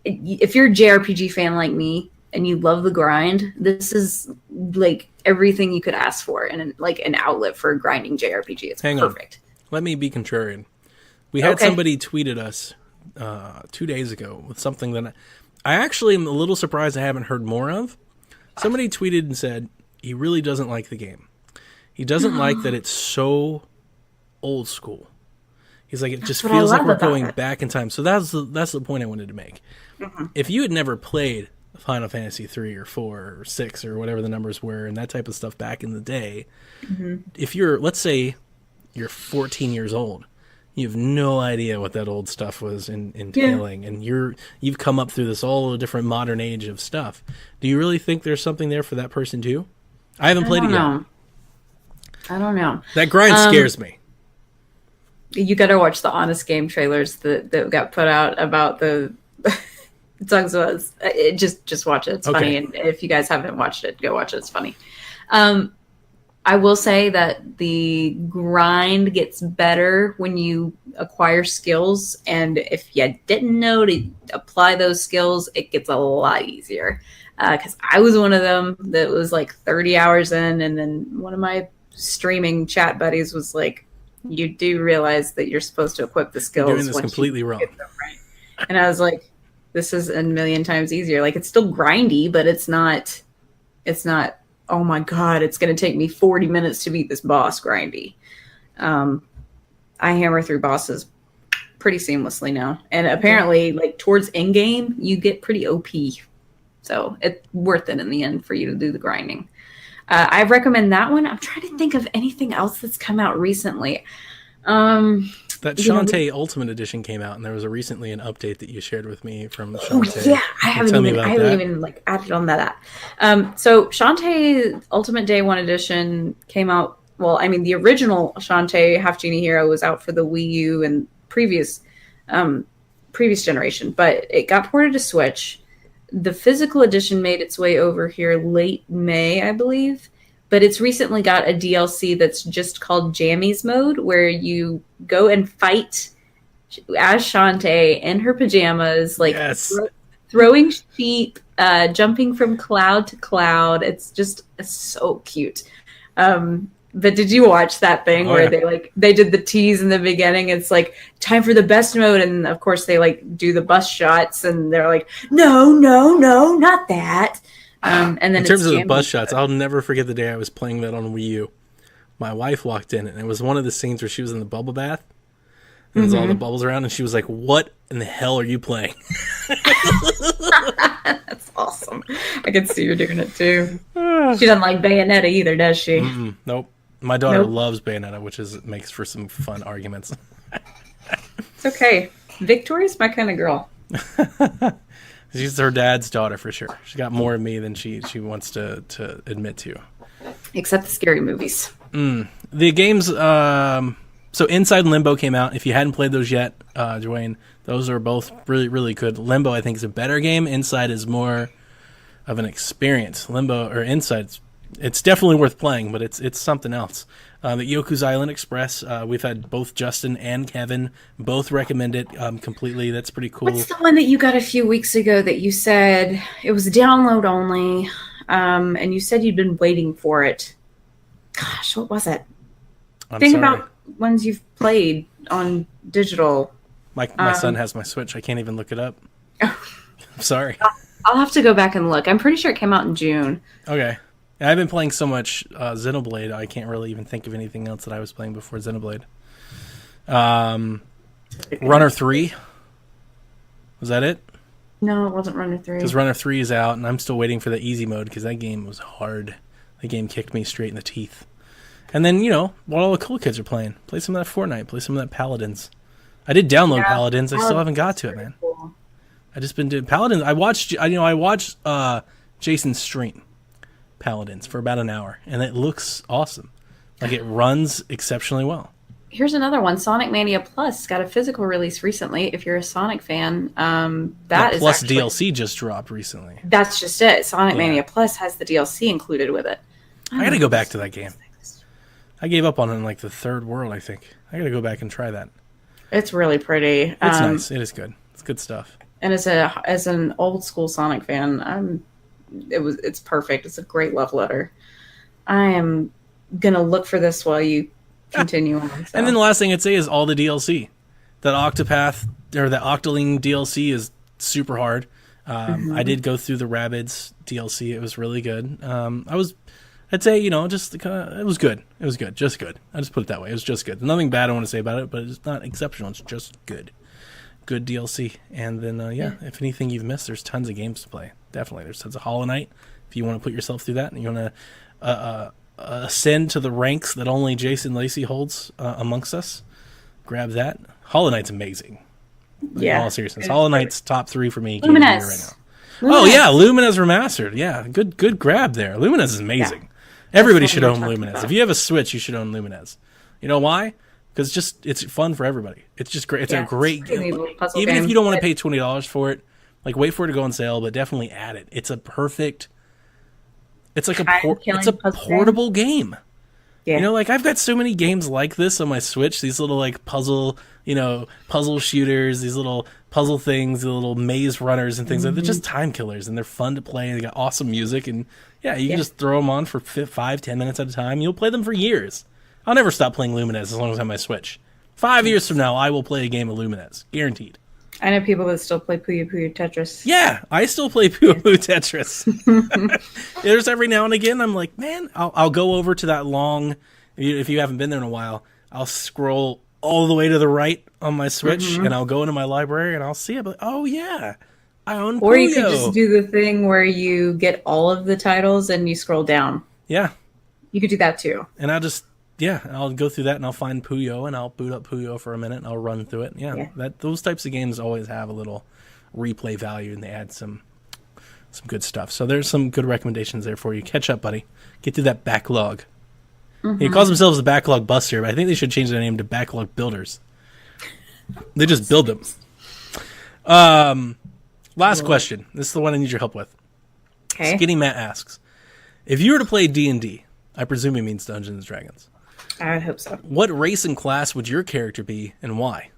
if you're a JRPG fan like me and you love the grind, this is like everything you could ask for and like an outlet for a grinding JRPG. It's perfect. Let me be contrarian. We had somebody tweeted us 2 days ago with something that I actually am a little surprised I haven't heard more of. Somebody tweeted and said he really doesn't like the game. He doesn't like that it's so old school. He's like, it just feels like we're going back in time. So that's the point I wanted to make. Mm-hmm. If you had never played Final Fantasy 3 or 4 or 6 or whatever the numbers were and that type of stuff back in the day, if you're, let's say you're 14 years old, you have no idea what that old stuff was entailing, and you've come up through this all different modern age of stuff. Do you really think there's something there for that person too? I haven't played it yet. I don't know. That grind scares me. You got to watch the Honest Game trailers that got put out about the Tongues of Us. Just watch it. It's funny. And if you guys haven't watched it, go watch it. It's funny. I will say that the grind gets better when you acquire skills. And if you didn't know to apply those skills, it gets a lot easier. Because I was one of them that was like 30 hours in, and then one of my streaming chat buddies was like, you do realize that you're supposed to equip the skills. You're doing this completely wrong. Right. And I was like, this is a million times easier. Like, it's still grindy, but it's not, oh my God, it's going to take me 40 minutes to beat this boss grindy. I hammer through bosses pretty seamlessly now. And apparently, like, towards end game, you get pretty OP. So it's worth it in the end for you to do the grinding. I recommend that one. I'm trying to think of anything else that's come out recently. That Shantae Ultimate Edition came out, and there was recently an update that you shared with me from Shantae. Oh, yeah. I haven't even like added on that. So Shantae Ultimate Day 1 Edition came out. Well, I mean, the original Shantae Half Genie Hero was out for the Wii U and previous generation, but it got ported to Switch. The physical edition made its way over here late May, I believe, but it's recently got a DLC that's just called Jammies Mode, where you go and fight as Shantae in her pajamas, like throwing sheep, jumping from cloud to cloud. It's just so cute. But did you watch that thing where they did the tease in the beginning? It's like time for the best mode, and of course they like do the bus shots, and they're like, no, not that. And then in terms of the bus shots, I'll never forget the day I was playing that on Wii U. My wife walked in, and it was one of the scenes where she was in the bubble bath, and there's all the bubbles around, and she was like, "What in the hell are you playing?" That's awesome. I can see you doing it too. She doesn't like Bayonetta either, does she? Nope. My daughter loves Bayonetta, which makes for some fun arguments. It's okay. Victoria's my kind of girl. She's her dad's daughter for sure. She got more of me than she wants to admit to. Except the scary movies. The games, so Inside and Limbo came out. If you hadn't played those yet, Dwayne, those are both really, really good. Limbo, I think, is a better game. Inside is more of an experience. Limbo, or Inside, it's definitely worth playing, but it's something else. The Yoku's Island Express, we've had both Justin and Kevin both recommend it completely. That's pretty cool. What's the one that you got a few weeks ago that you said it was download only, and you said you'd been waiting for it? Gosh, what was it? Think about ones you've played on digital. My son has my Switch. I can't even look it up. I'm sorry. I'll have to go back and look. I'm pretty sure it came out in June. Okay. I've been playing so much Xenoblade, I can't really even think of anything else that I was playing before Xenoblade. Runner 3. Was that it? No, it wasn't Runner 3. Because Runner 3 is out, and I'm still waiting for the easy mode, because that game was hard. The game kicked me straight in the teeth. And then, what all the cool kids are playing. Play some of that Fortnite. Play some of that Paladins. I did download Paladins. I still haven't got to it, man. Cool. I just been doing Paladins. I watched Jason's stream Paladins for about an hour, and it looks awesome. Like, it runs exceptionally well. Here's another one. Sonic Mania Plus got a physical release recently. If you're a Sonic fan, that is Plus DLC just dropped recently. That's just it. Sonic Mania Plus has the DLC included with it. I gotta go back to that game. I gave up on it in like the third world, I think. I gotta go back and try that. It's really pretty. It's nice. It is good. It's good stuff. And as an old school Sonic fan, it's perfect. It's a great love letter. I am gonna look for this while you continue on. So. And then the last thing I'd say is all the DLC. That Octopath or the Octoling DLC is super hard. I did go through the Rabbids DLC. It was really good. I'd say, just it was good. It was good. Just good. I just put it that way. It was just good. Nothing bad I want to say about it, but it's not exceptional. It's just good. Good DLC. And then, if anything you've missed, there's tons of games to play. Definitely. There's tons of Hollow Knight. If you want to put yourself through that and you want to ascend to the ranks that only Jason Lacey holds amongst us, grab that. Hollow Knight's amazing. Yeah. In all seriousness. Hollow Knight's top 3 for me. Luminous. Right now. Oh, yeah. Luminous Remastered. Yeah. Good grab there. Luminous is amazing. Yeah. Everybody should own Luminous. If you have a Switch, you should own Luminous. You know why? Because it's fun for everybody. It's just great. It's a great game. Even if you don't want to pay $20 for it, like wait for it to go on sale, but definitely add it. It's a perfect. It's like a portable game. Yeah. I've got so many games like this on my Switch. These little puzzle shooters. These little puzzle things, the little maze runners and things. They're just time killers, and they're fun to play. They got awesome music, and you can just throw them on for 5-10 minutes at a time. You'll play them for years. I'll never stop playing Lumines as long as I have my Switch. 5 years from now, I will play a game of Lumines. Guaranteed. I know people that still play Puyo Puyo Tetris. Yeah, I still play Puyo Puyo Tetris. There's every now and again, I'm like, man, I'll go over to that long, if you haven't been there in a while, I'll scroll all the way to the right on my Switch, and I'll go into my library, and I'll see it. Like, oh, yeah, I own Puyo. Or you could just do the thing where you get all of the titles and you scroll down. Yeah. You could do that, too. And I'll go through that, and I'll find Puyo, and I'll boot up Puyo for a minute, and I'll run through it. Yeah. Those types of games always have a little replay value, and they add some good stuff. So there's some good recommendations there for you. Catch up, buddy. Get through that backlog. He calls themselves the Backlog Buster, but I think they should change their name to Backlog Builders. They just build them. Last question. This is the one I need your help with. Okay. Skinny Matt asks, if you were to play D&D, I presume he means Dungeons and Dragons. I would hope so. What race and class would your character be, and why?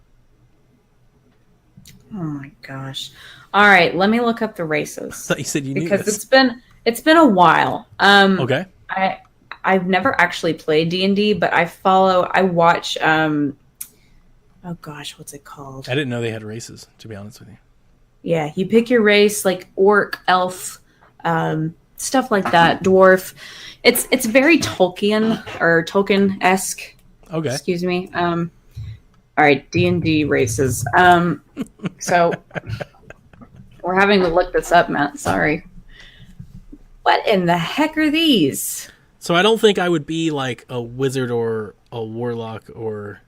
Oh my gosh! All right, let me look up the races. I thought you said you knew because this. it's been a while. Okay. I've never actually played D&D, but I watch, oh gosh, what's it called? I didn't know they had races, to be honest with you. Yeah, you pick your race, like orc, elf, stuff like that, dwarf. It's very Tolkien-esque. Okay. Excuse me. All right, D&D races. So we're having to look this up, Matt. Sorry. What in the heck are these? So I don't think I would be like a wizard or a warlock or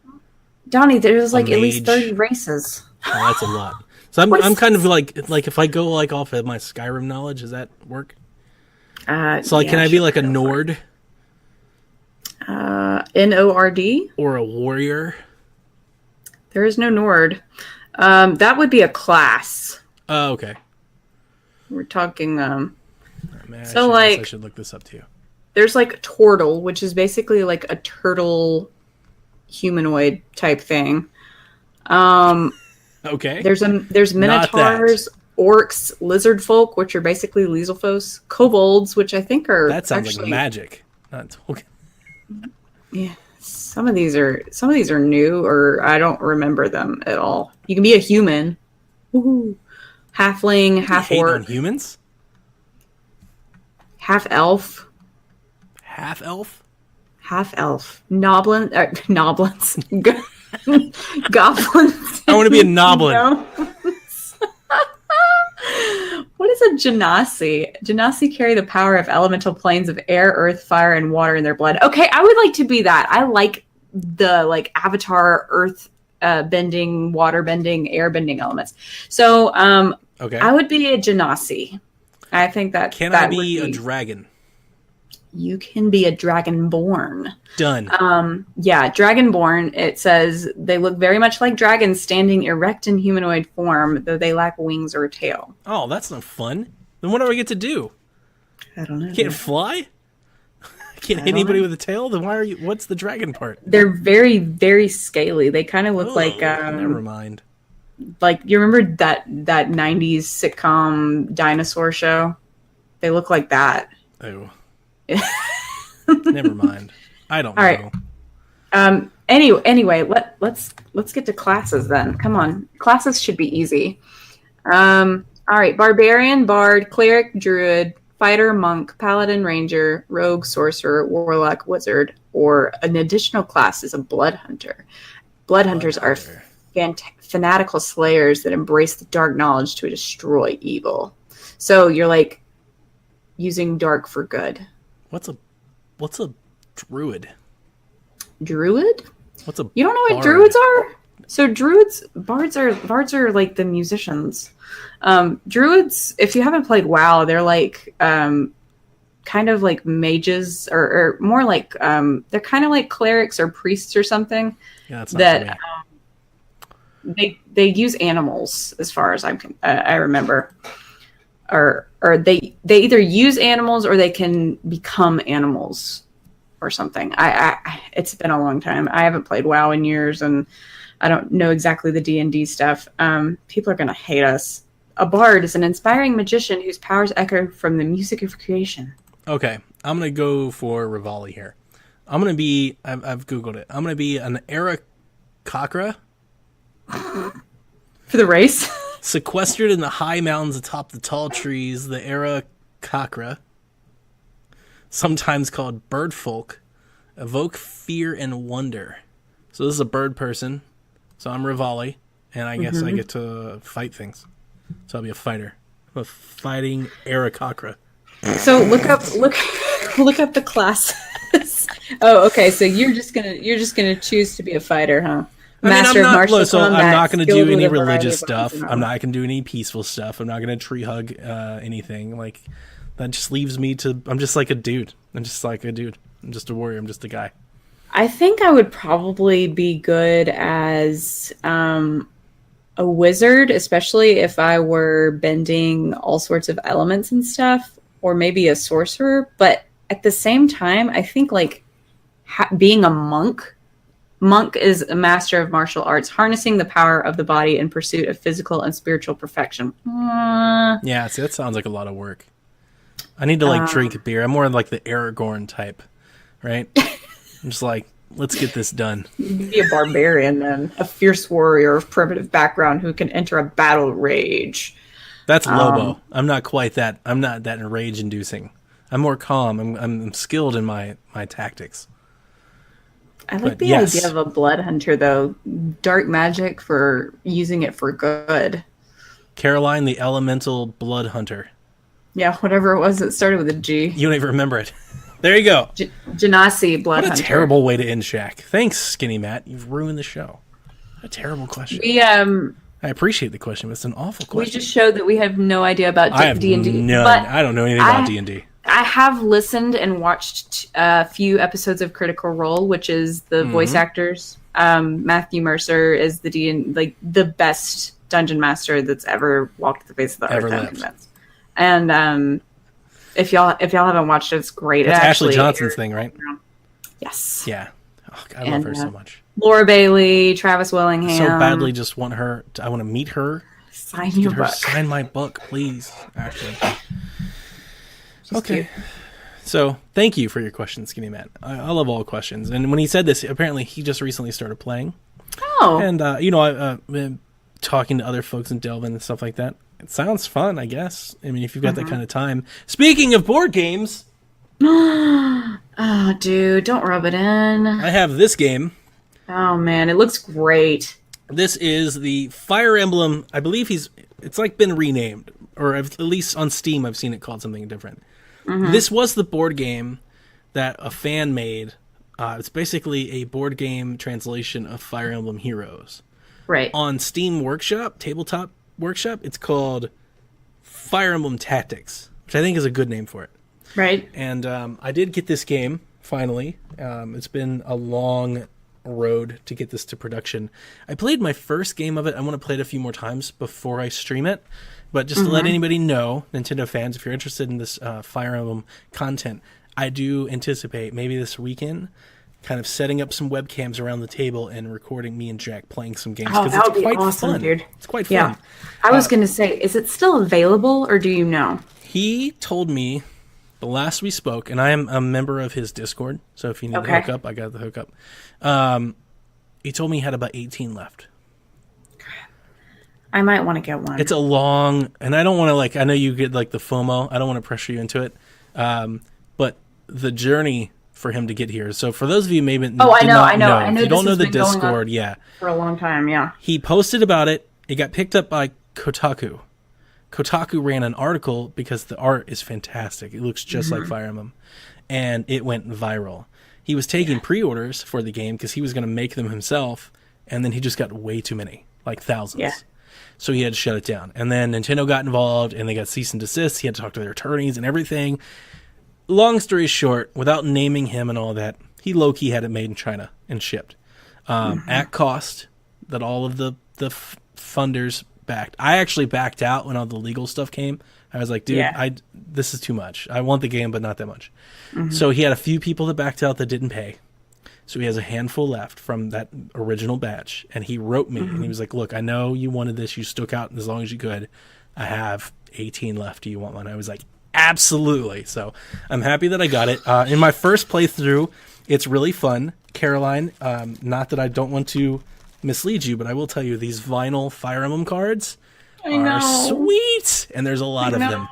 Donnie, there's like mage. At least 30 races. Oh, that's a lot. So I'm kind of like if I go like off of my Skyrim knowledge, does that work? So like, can I be like a Nord? Nord? Or a warrior? There is no Nord. That would be a class. Oh, okay. We're talking. Man, I should look this up too. There's like Tortle, which is basically like a turtle humanoid type thing. Okay. There's minotaurs, orcs, lizard folk, which are basically Lieselfos, kobolds, which I think are that sounds like magic. Not Tolkien. Yeah, some of these are new, or I don't remember them at all. You can be a human, woohoo, halfling, half orc, on humans, half elf, noblins, goblins. I want to be a noblin. What is a genasi? Genasi carry the power of elemental planes of air, earth, fire, and water in their blood. Okay, I would like to be that. I like the Avatar earth bending, water bending, air bending elements. So okay, I would be a genasi. I think that I be a dragon? You can be a dragonborn. Done. Yeah, dragonborn. It says they look very much like dragons standing erect in humanoid form, though they lack wings or a tail. Oh, that's not fun. Then what do I get to do? I don't know. You can't fly? Can't hit anybody with a tail? Then what's the dragon part? They're very, very scaly. They kind of look like... never mind. Like, you remember that 90s sitcom dinosaur show? They look like that. Oh. Never mind. I don't know. Right. Anyway, let's get to classes then. Come on. Classes should be easy. All right. Barbarian, bard, cleric, druid, fighter, monk, paladin, ranger, rogue, sorcerer, warlock, wizard, or an additional class is a blood hunter. Blood hunters are fanatical slayers that embrace the dark knowledge to destroy evil. So you're like using dark for good. What's a druid? Druid? You don't know what bard? Druids are? So bards are like the musicians. Druids, if you haven't played WoW, they're like kind of like mages or more like they're kind of like clerics or priests or something. Yeah, that's not they use animals as far as I remember. Or they either use animals or they can become animals or something. It's been a long time. I haven't played WoW in years, and I don't know exactly the D&D stuff. People are going to hate us. A bard is an inspiring magician whose powers echo from the music of creation. Okay, I'm going to go for Rivali here. I'm going to be... I've Googled it. I'm going to be an Aarakocra. For the race? Sequestered in the high mountains atop the tall trees, the Aarakocra, sometimes called bird folk, evoke fear and wonder. So this is a bird person. So I'm Rivali, and I guess I get to fight things. So I'll be a fighter. I'm a fighting Aarakocra. So look up the classes. Oh, okay. So you're just gonna choose to be a fighter, huh? Master of martial combat. I'm not going to do any religious stuff. I'm not going to do any peaceful stuff. I'm not going to tree hug anything. Like, that just leaves me to... I'm just like a dude. I'm just a warrior. I'm just a guy. I think I would probably be good as a wizard, especially if I were bending all sorts of elements and stuff, or maybe a sorcerer. But at the same time, I think like being a monk... Monk is a master of martial arts, harnessing the power of the body in pursuit of physical and spiritual perfection. Yeah, see, that sounds like a lot of work. I need to drink beer. I'm more like the Aragorn type. right? I'm just like, let's get this done. Be a barbarian then, a fierce warrior of primitive background who can enter a battle rage. That's Lobo. I'm not quite that. I'm not that rage-inducing. I'm more calm. I'm skilled in my tactics. I like the idea of a blood hunter, though. Dark magic for using it for good. Caroline, the elemental blood hunter. Yeah, whatever it was that started with a G. You don't even remember it. There you go. Genasi blood hunter. What a terrible way to end Shaq. Thanks, Skinny Matt. You've ruined the show. What a terrible question. I appreciate the question, but it's an awful question. We just showed that we have no idea about D&D. I don't know anything about D&D. I have listened and watched a few episodes of Critical Role, which is the voice actors. Matthew Mercer is the best dungeon master that's ever walked the face of the earth. I'm convinced. And if y'all haven't watched it, it's great. That's Ashley Johnson's thing, right? Yes. Yeah. Oh, I love her so much. Laura Bailey, Travis Willingham. So badly just want her. I want to meet her. Sign your book. Sign my book, please. Actually. Okay. Cute. So thank you for your question, Skinny Matt. I love all questions. And when he said this, apparently he just recently started playing. Oh. And, I've been talking to other folks in Devin and stuff like that. It sounds fun, I guess. I mean, if you've got that kind of time. Speaking of board games. Oh, dude, don't rub it in. I have this game. Oh, man, it looks great. This is the Fire Emblem. I believe it's like been renamed. Or at least on Steam, I've seen it called something different. This was the board game that a fan made. It's basically a board game translation of Fire Emblem Heroes. Right. On Steam Workshop, Tabletop Workshop, it's called Fire Emblem Tactics, which I think is a good name for it. Right. And I did get this game, finally. It's been a long road to get this to production. I played my first game of it. I want to play it a few more times before I stream it. But just to let anybody know, Nintendo fans, if you're interested in this Fire Emblem content, I do anticipate maybe this weekend kind of setting up some webcams around the table and recording me and Jack playing some games. Oh, that would be awesome, fun. dude. It's quite fun. Yeah. I was going to say, is it still available, or do you know? He told me the last we spoke, and I am a member of his Discord, so if you need the hookup, I got the hookup. He told me he had about 18 left. I might want to get one. It's a long, and I don't want to I know you get the FOMO. I don't want to pressure you into it. But the journey for him to get here. So for those of you maybe I know. if you don't know the Discord, for a long time, yeah. He posted about it. It got picked up by Kotaku. Kotaku ran an article because the art is fantastic. It looks just like Fire Emblem, and it went viral. He was taking pre-orders for the game because he was going to make them himself, and then he just got way too many, thousands. Yeah. So he had to shut it down. And then Nintendo got involved, and they got cease and desist. He had to talk to their attorneys and everything. Long story short, without naming him and all that, he low-key had it made in China and shipped. At cost that all of the funders backed. I actually backed out when all the legal stuff came. I was like, dude, this is too much. I want the game, but not that much. So he had a few people that backed out that didn't pay. So he has a handful left from that original batch. And he wrote me, and he was like, look, I know you wanted this. You stuck out as long as you could. I have 18 left. Do you want one? I was like, absolutely. So I'm happy that I got it. In my first playthrough, it's really fun. Caroline, not that I don't want to mislead you, but I will tell you, these vinyl Fire Emblem cards are sweet. And there's a lot of them.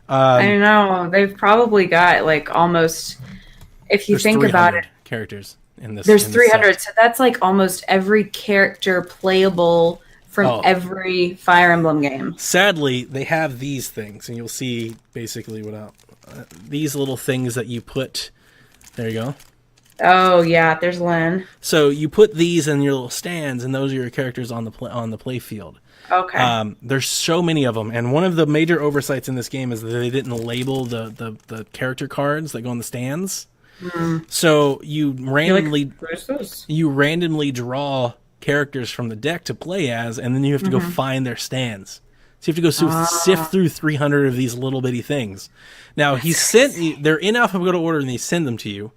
I know. They've probably got almost, if you think about it, characters in this. There's 300, so that's almost every character playable from every Fire Emblem game. Sadly, they have these things, and you'll see basically these little things that you put. There you go. Oh yeah, there's Lynn. So you put these in your little stands, and those are your characters on the play field. Okay. There's so many of them, and one of the major oversights in this game is that they didn't label the character cards that go on the stands. So you randomly draw characters from the deck to play as, and then you have to go find their stands. So you have to go sift through 300 of these little bitty things. Now they're in alphabetical order, and they send them to you.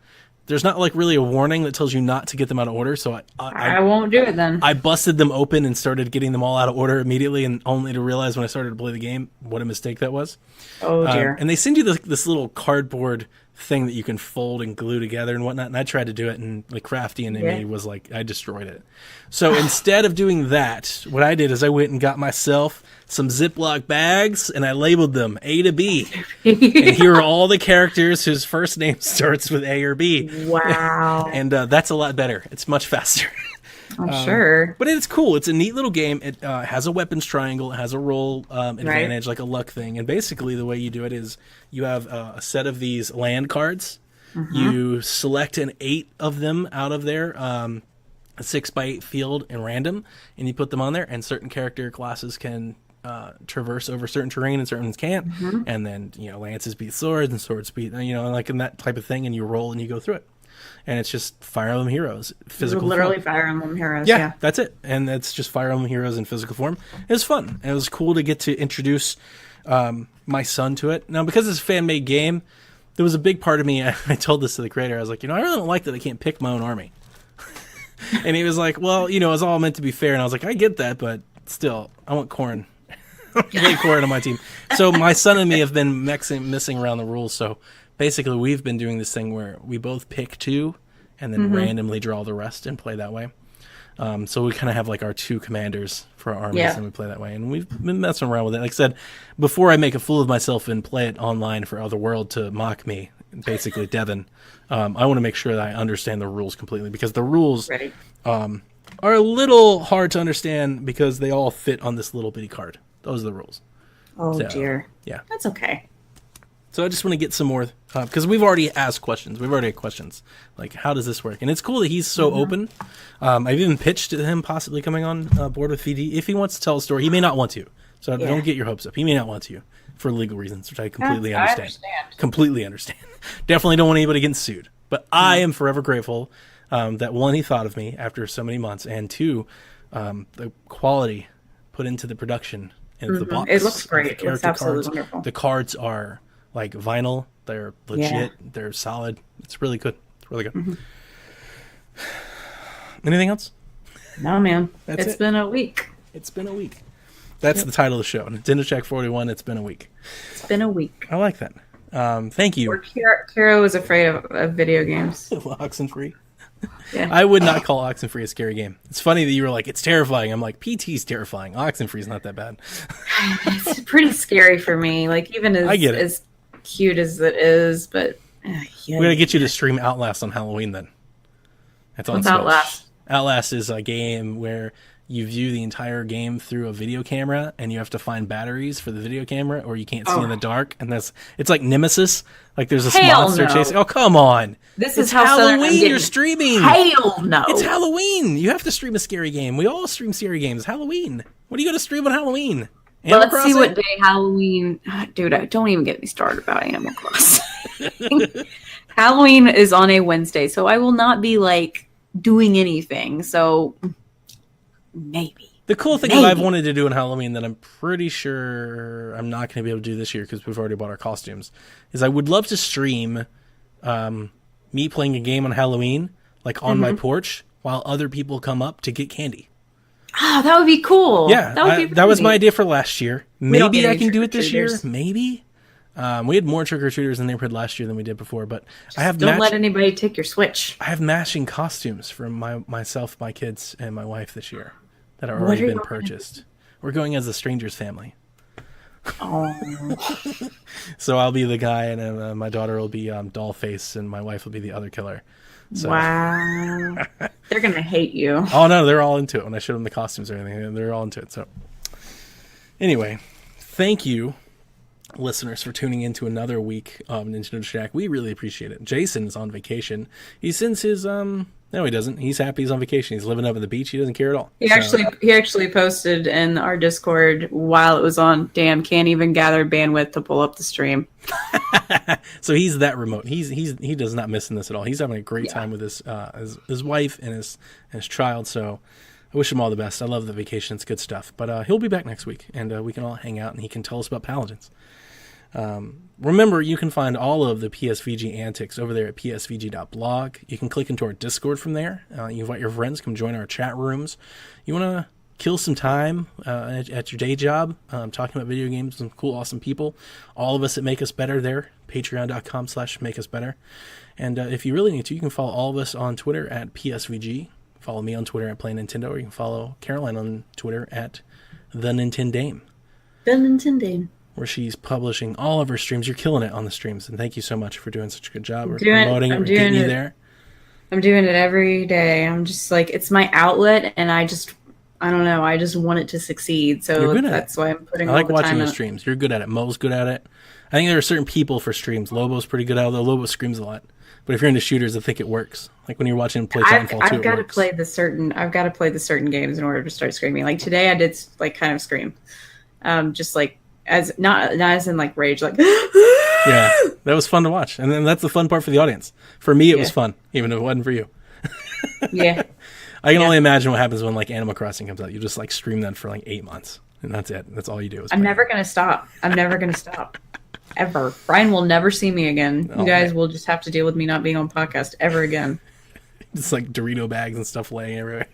There's not really a warning that tells you not to get them out of order, so I won't do it then. I busted them open and started getting them all out of order immediately, and only to realize when I started to play the game what a mistake that was. Oh dear! And they send you this little cardboard thing that you can fold and glue together and whatnot. And I tried to do it, and the crafty in me was like, I destroyed it. So instead of doing that, what I did is I went and got myself some Ziploc bags, and I labeled them A to B. And here are all the characters whose first name starts with A or B. Wow. And that's a lot better. It's much faster. I'm sure. But it's cool. It's a neat little game. It has a weapons triangle. It has a roll advantage, like a luck thing. And basically the way you do it is you have a set of these land cards. Mm-hmm. You select an 8 of them out of there, a 6x8 field and random, and you put them on there. And certain character classes can traverse over certain terrain and certain ones can't. Mm-hmm. And then, lances beat swords and swords beat, like in that type of thing. And you roll and you go through it. And it's just Fire Emblem Heroes, physical literally form. Fire Emblem Heroes, yeah. That's it. And it's just Fire Emblem Heroes in physical form. It was fun. It was cool to get to introduce my son to it. Now, because it's a fan-made game, there was a big part of me, I told this to the creator, I was like, I really don't like that I can't pick my own army. And he was like, well, it's all meant to be fair. And I was like, I get that, but still, I want Corrin. I want Corrin on my team. So my son and me have been messing around the rules, so basically, we've been doing this thing where we both pick 2 and then randomly draw the rest and play that way. So we kind of have like our 2 commanders for our armies and we play that way. And we've been messing around with it. Like I said, before I make a fool of myself and play it online for other world to mock me, basically Devin, I want to make sure that I understand the rules completely, because the rules are a little hard to understand because they all fit on this little bitty card. Those are the rules. Oh, dear. Yeah. That's okay. So I just want to get some more, because we've already asked questions. We've already had questions, like, how does this work? And it's cool that he's so open. I've even pitched to him possibly coming on board with VD. If he wants to tell a story, he may not want to. So don't get your hopes up. He may not want to for legal reasons, which I completely understand. Completely understand. Definitely don't want anybody getting sued. But I am forever grateful that, 1, he thought of me after so many months, and 2, the quality put into the production of the box. It looks great. It looks absolutely wonderful. The cards are like vinyl. They're legit. They're solid. It's really good. It's really good. Mm-hmm. Anything else? No, man. It's been a week. It's been a week. That's the title of the show. Nintendo Check 41. It's been a week. It's been a week. I like that. Thank you. Or Caro was afraid of video games. Oxenfree. Yeah. I would not call Oxenfree a scary game. It's funny that you were like, it's terrifying. I'm like, PT's terrifying. Oxenfree's not that bad. It's pretty scary for me. Like, even as cute as it is, but we gotta get you to stream Outlast on Halloween then. That's on Switch. Outlast? Outlast is a game where you view the entire game through a video camera, and you have to find batteries for the video camera, or you can't see in the dark. And it's like Nemesis. Like there's a monster chasing. Oh, come on! This is how Halloween. You're streaming. Hell no! It's Halloween. You have to stream a scary game. We all stream scary games. Halloween. What are you going to stream on Halloween? Well, let's see what day Halloween... Dude, don't even get me started about Animal Crossing. Halloween is on a Wednesday, so I will not be, doing anything. So, maybe. The cool thing that I've wanted to do on Halloween that I'm pretty sure I'm not going to be able to do this year because we've already bought our costumes is I would love to stream me playing a game on Halloween, on my porch, while other people come up to get candy. Oh, that would be cool. Yeah, that was my idea for last year. Maybe I can do it this year. Maybe. We had more trick-or-treaters in the neighborhood last year than we did before, but I have don't let anybody take your Switch. I have matching costumes for myself, my kids, and my wife this year that have already been purchased. We're going as the Stranger's family. Oh. So I'll be the guy, and my daughter will be Dollface, and my wife will be the other killer. So. Wow. They're going to hate you. Oh, no, they're all into it. When I showed them the costumes or anything, they're all into it. So anyway, thank you, listeners, for tuning in to another week of Nintendo Shack. We really appreciate it. Jason is on vacation. He sends his no, he doesn't. He's happy he's on vacation. He's living up at the beach. He doesn't care at all. He actually posted in our Discord while it was on. Damn, can't even gather bandwidth to pull up the stream. So he's that remote. He does not miss in this at all. He's having a great time with his wife and his child. So I wish him all the best. I love the vacation. It's good stuff. But he'll be back next week, and we can all hang out, and he can tell us about Paladins. Remember, you can find all of the PSVG antics over there at psvg.blog. You can click into our Discord from there. You invite your friends, come join our chat rooms. You want to kill some time at your day job, talking about video games, some cool, awesome people. All of us at Make Us Better there, patreon.com/makeusbetter. And if you really need to, you can follow all of us on Twitter at PSVG. Follow me on Twitter at Play Nintendo, or you can follow Caroline on Twitter at The Nintendame. The Nintendame. Where she's publishing all of her streams. You're killing it on the streams, and thank you so much for doing such a good job. We're promoting it, we're getting you there. I'm doing it every day. I'm just like, it's my outlet, and I don't know, I just want it to succeed. So that's why I'm putting all the time. I like watching your streams. You're good at it. Mo's good at it. I think there are certain people for streams. Lobo's pretty good at it, although Lobo screams a lot. But if you're into shooters, I think it works. Like when you're watching him play Titanfall 2, I've got to play the certain games in order to start screaming. Like today, I did like kind of scream, just like as not as in like rage, like yeah, that was fun to watch, and then that's the fun part for the audience. For me, it was fun, even if it wasn't for you. Yeah, I can only imagine what happens when like Animal Crossing comes out. You just like stream that for like 8 months, and that's it. That's all you do. I'm never gonna stop. Ever. Brian will never see me again. You guys will just have to deal with me not being on podcast ever again. Just like Dorito bags and stuff laying everywhere.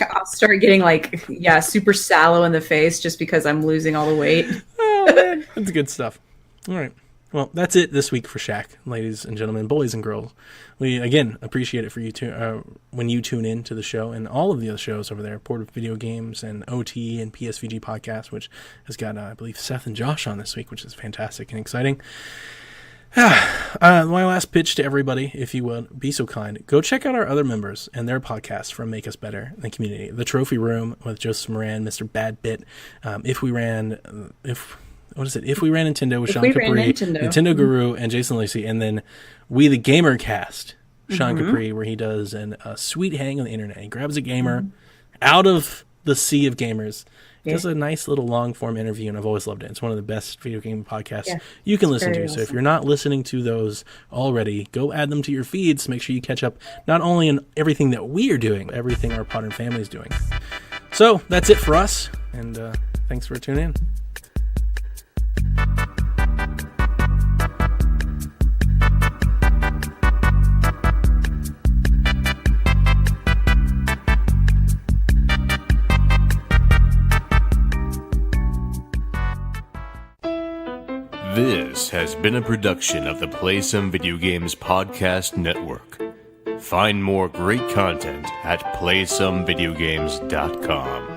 I'll start getting like, super sallow in the face just because I'm losing all the weight. Oh, man. That's good stuff. All right. Well, that's it this week for Shaq, ladies and gentlemen, boys and girls. We, again, appreciate it for you when you tune in to the show and all of the other shows over there, Port of Video Games and OT and PSVG Podcast, which has got, I believe, Seth and Josh on this week, which is fantastic and exciting. My last pitch to everybody, if you would, be so kind, go check out our other members and their podcasts from Make Us Better, the community. The Trophy Room with Joseph Moran, Mr. Bad Bit, If We Ran Nintendo with Sean Capri, Nintendo Guru, and Jason Lacey, and then We the Gamer Cast, Sean Capri, where he does a sweet hang on the internet. He grabs a gamer out of the sea of gamers, does a nice little long-form interview, and I've always loved it. It's one of the best video game podcasts you can listen to. Awesome. So if you're not listening to those already, go add them to your feeds. Make sure you catch up not only in everything that we are doing, but everything our Potter family is doing. So that's it for us, and thanks for tuning in. This has been a production of the Play Some Video Games Podcast Network. Find more great content at playsomevideogames.com.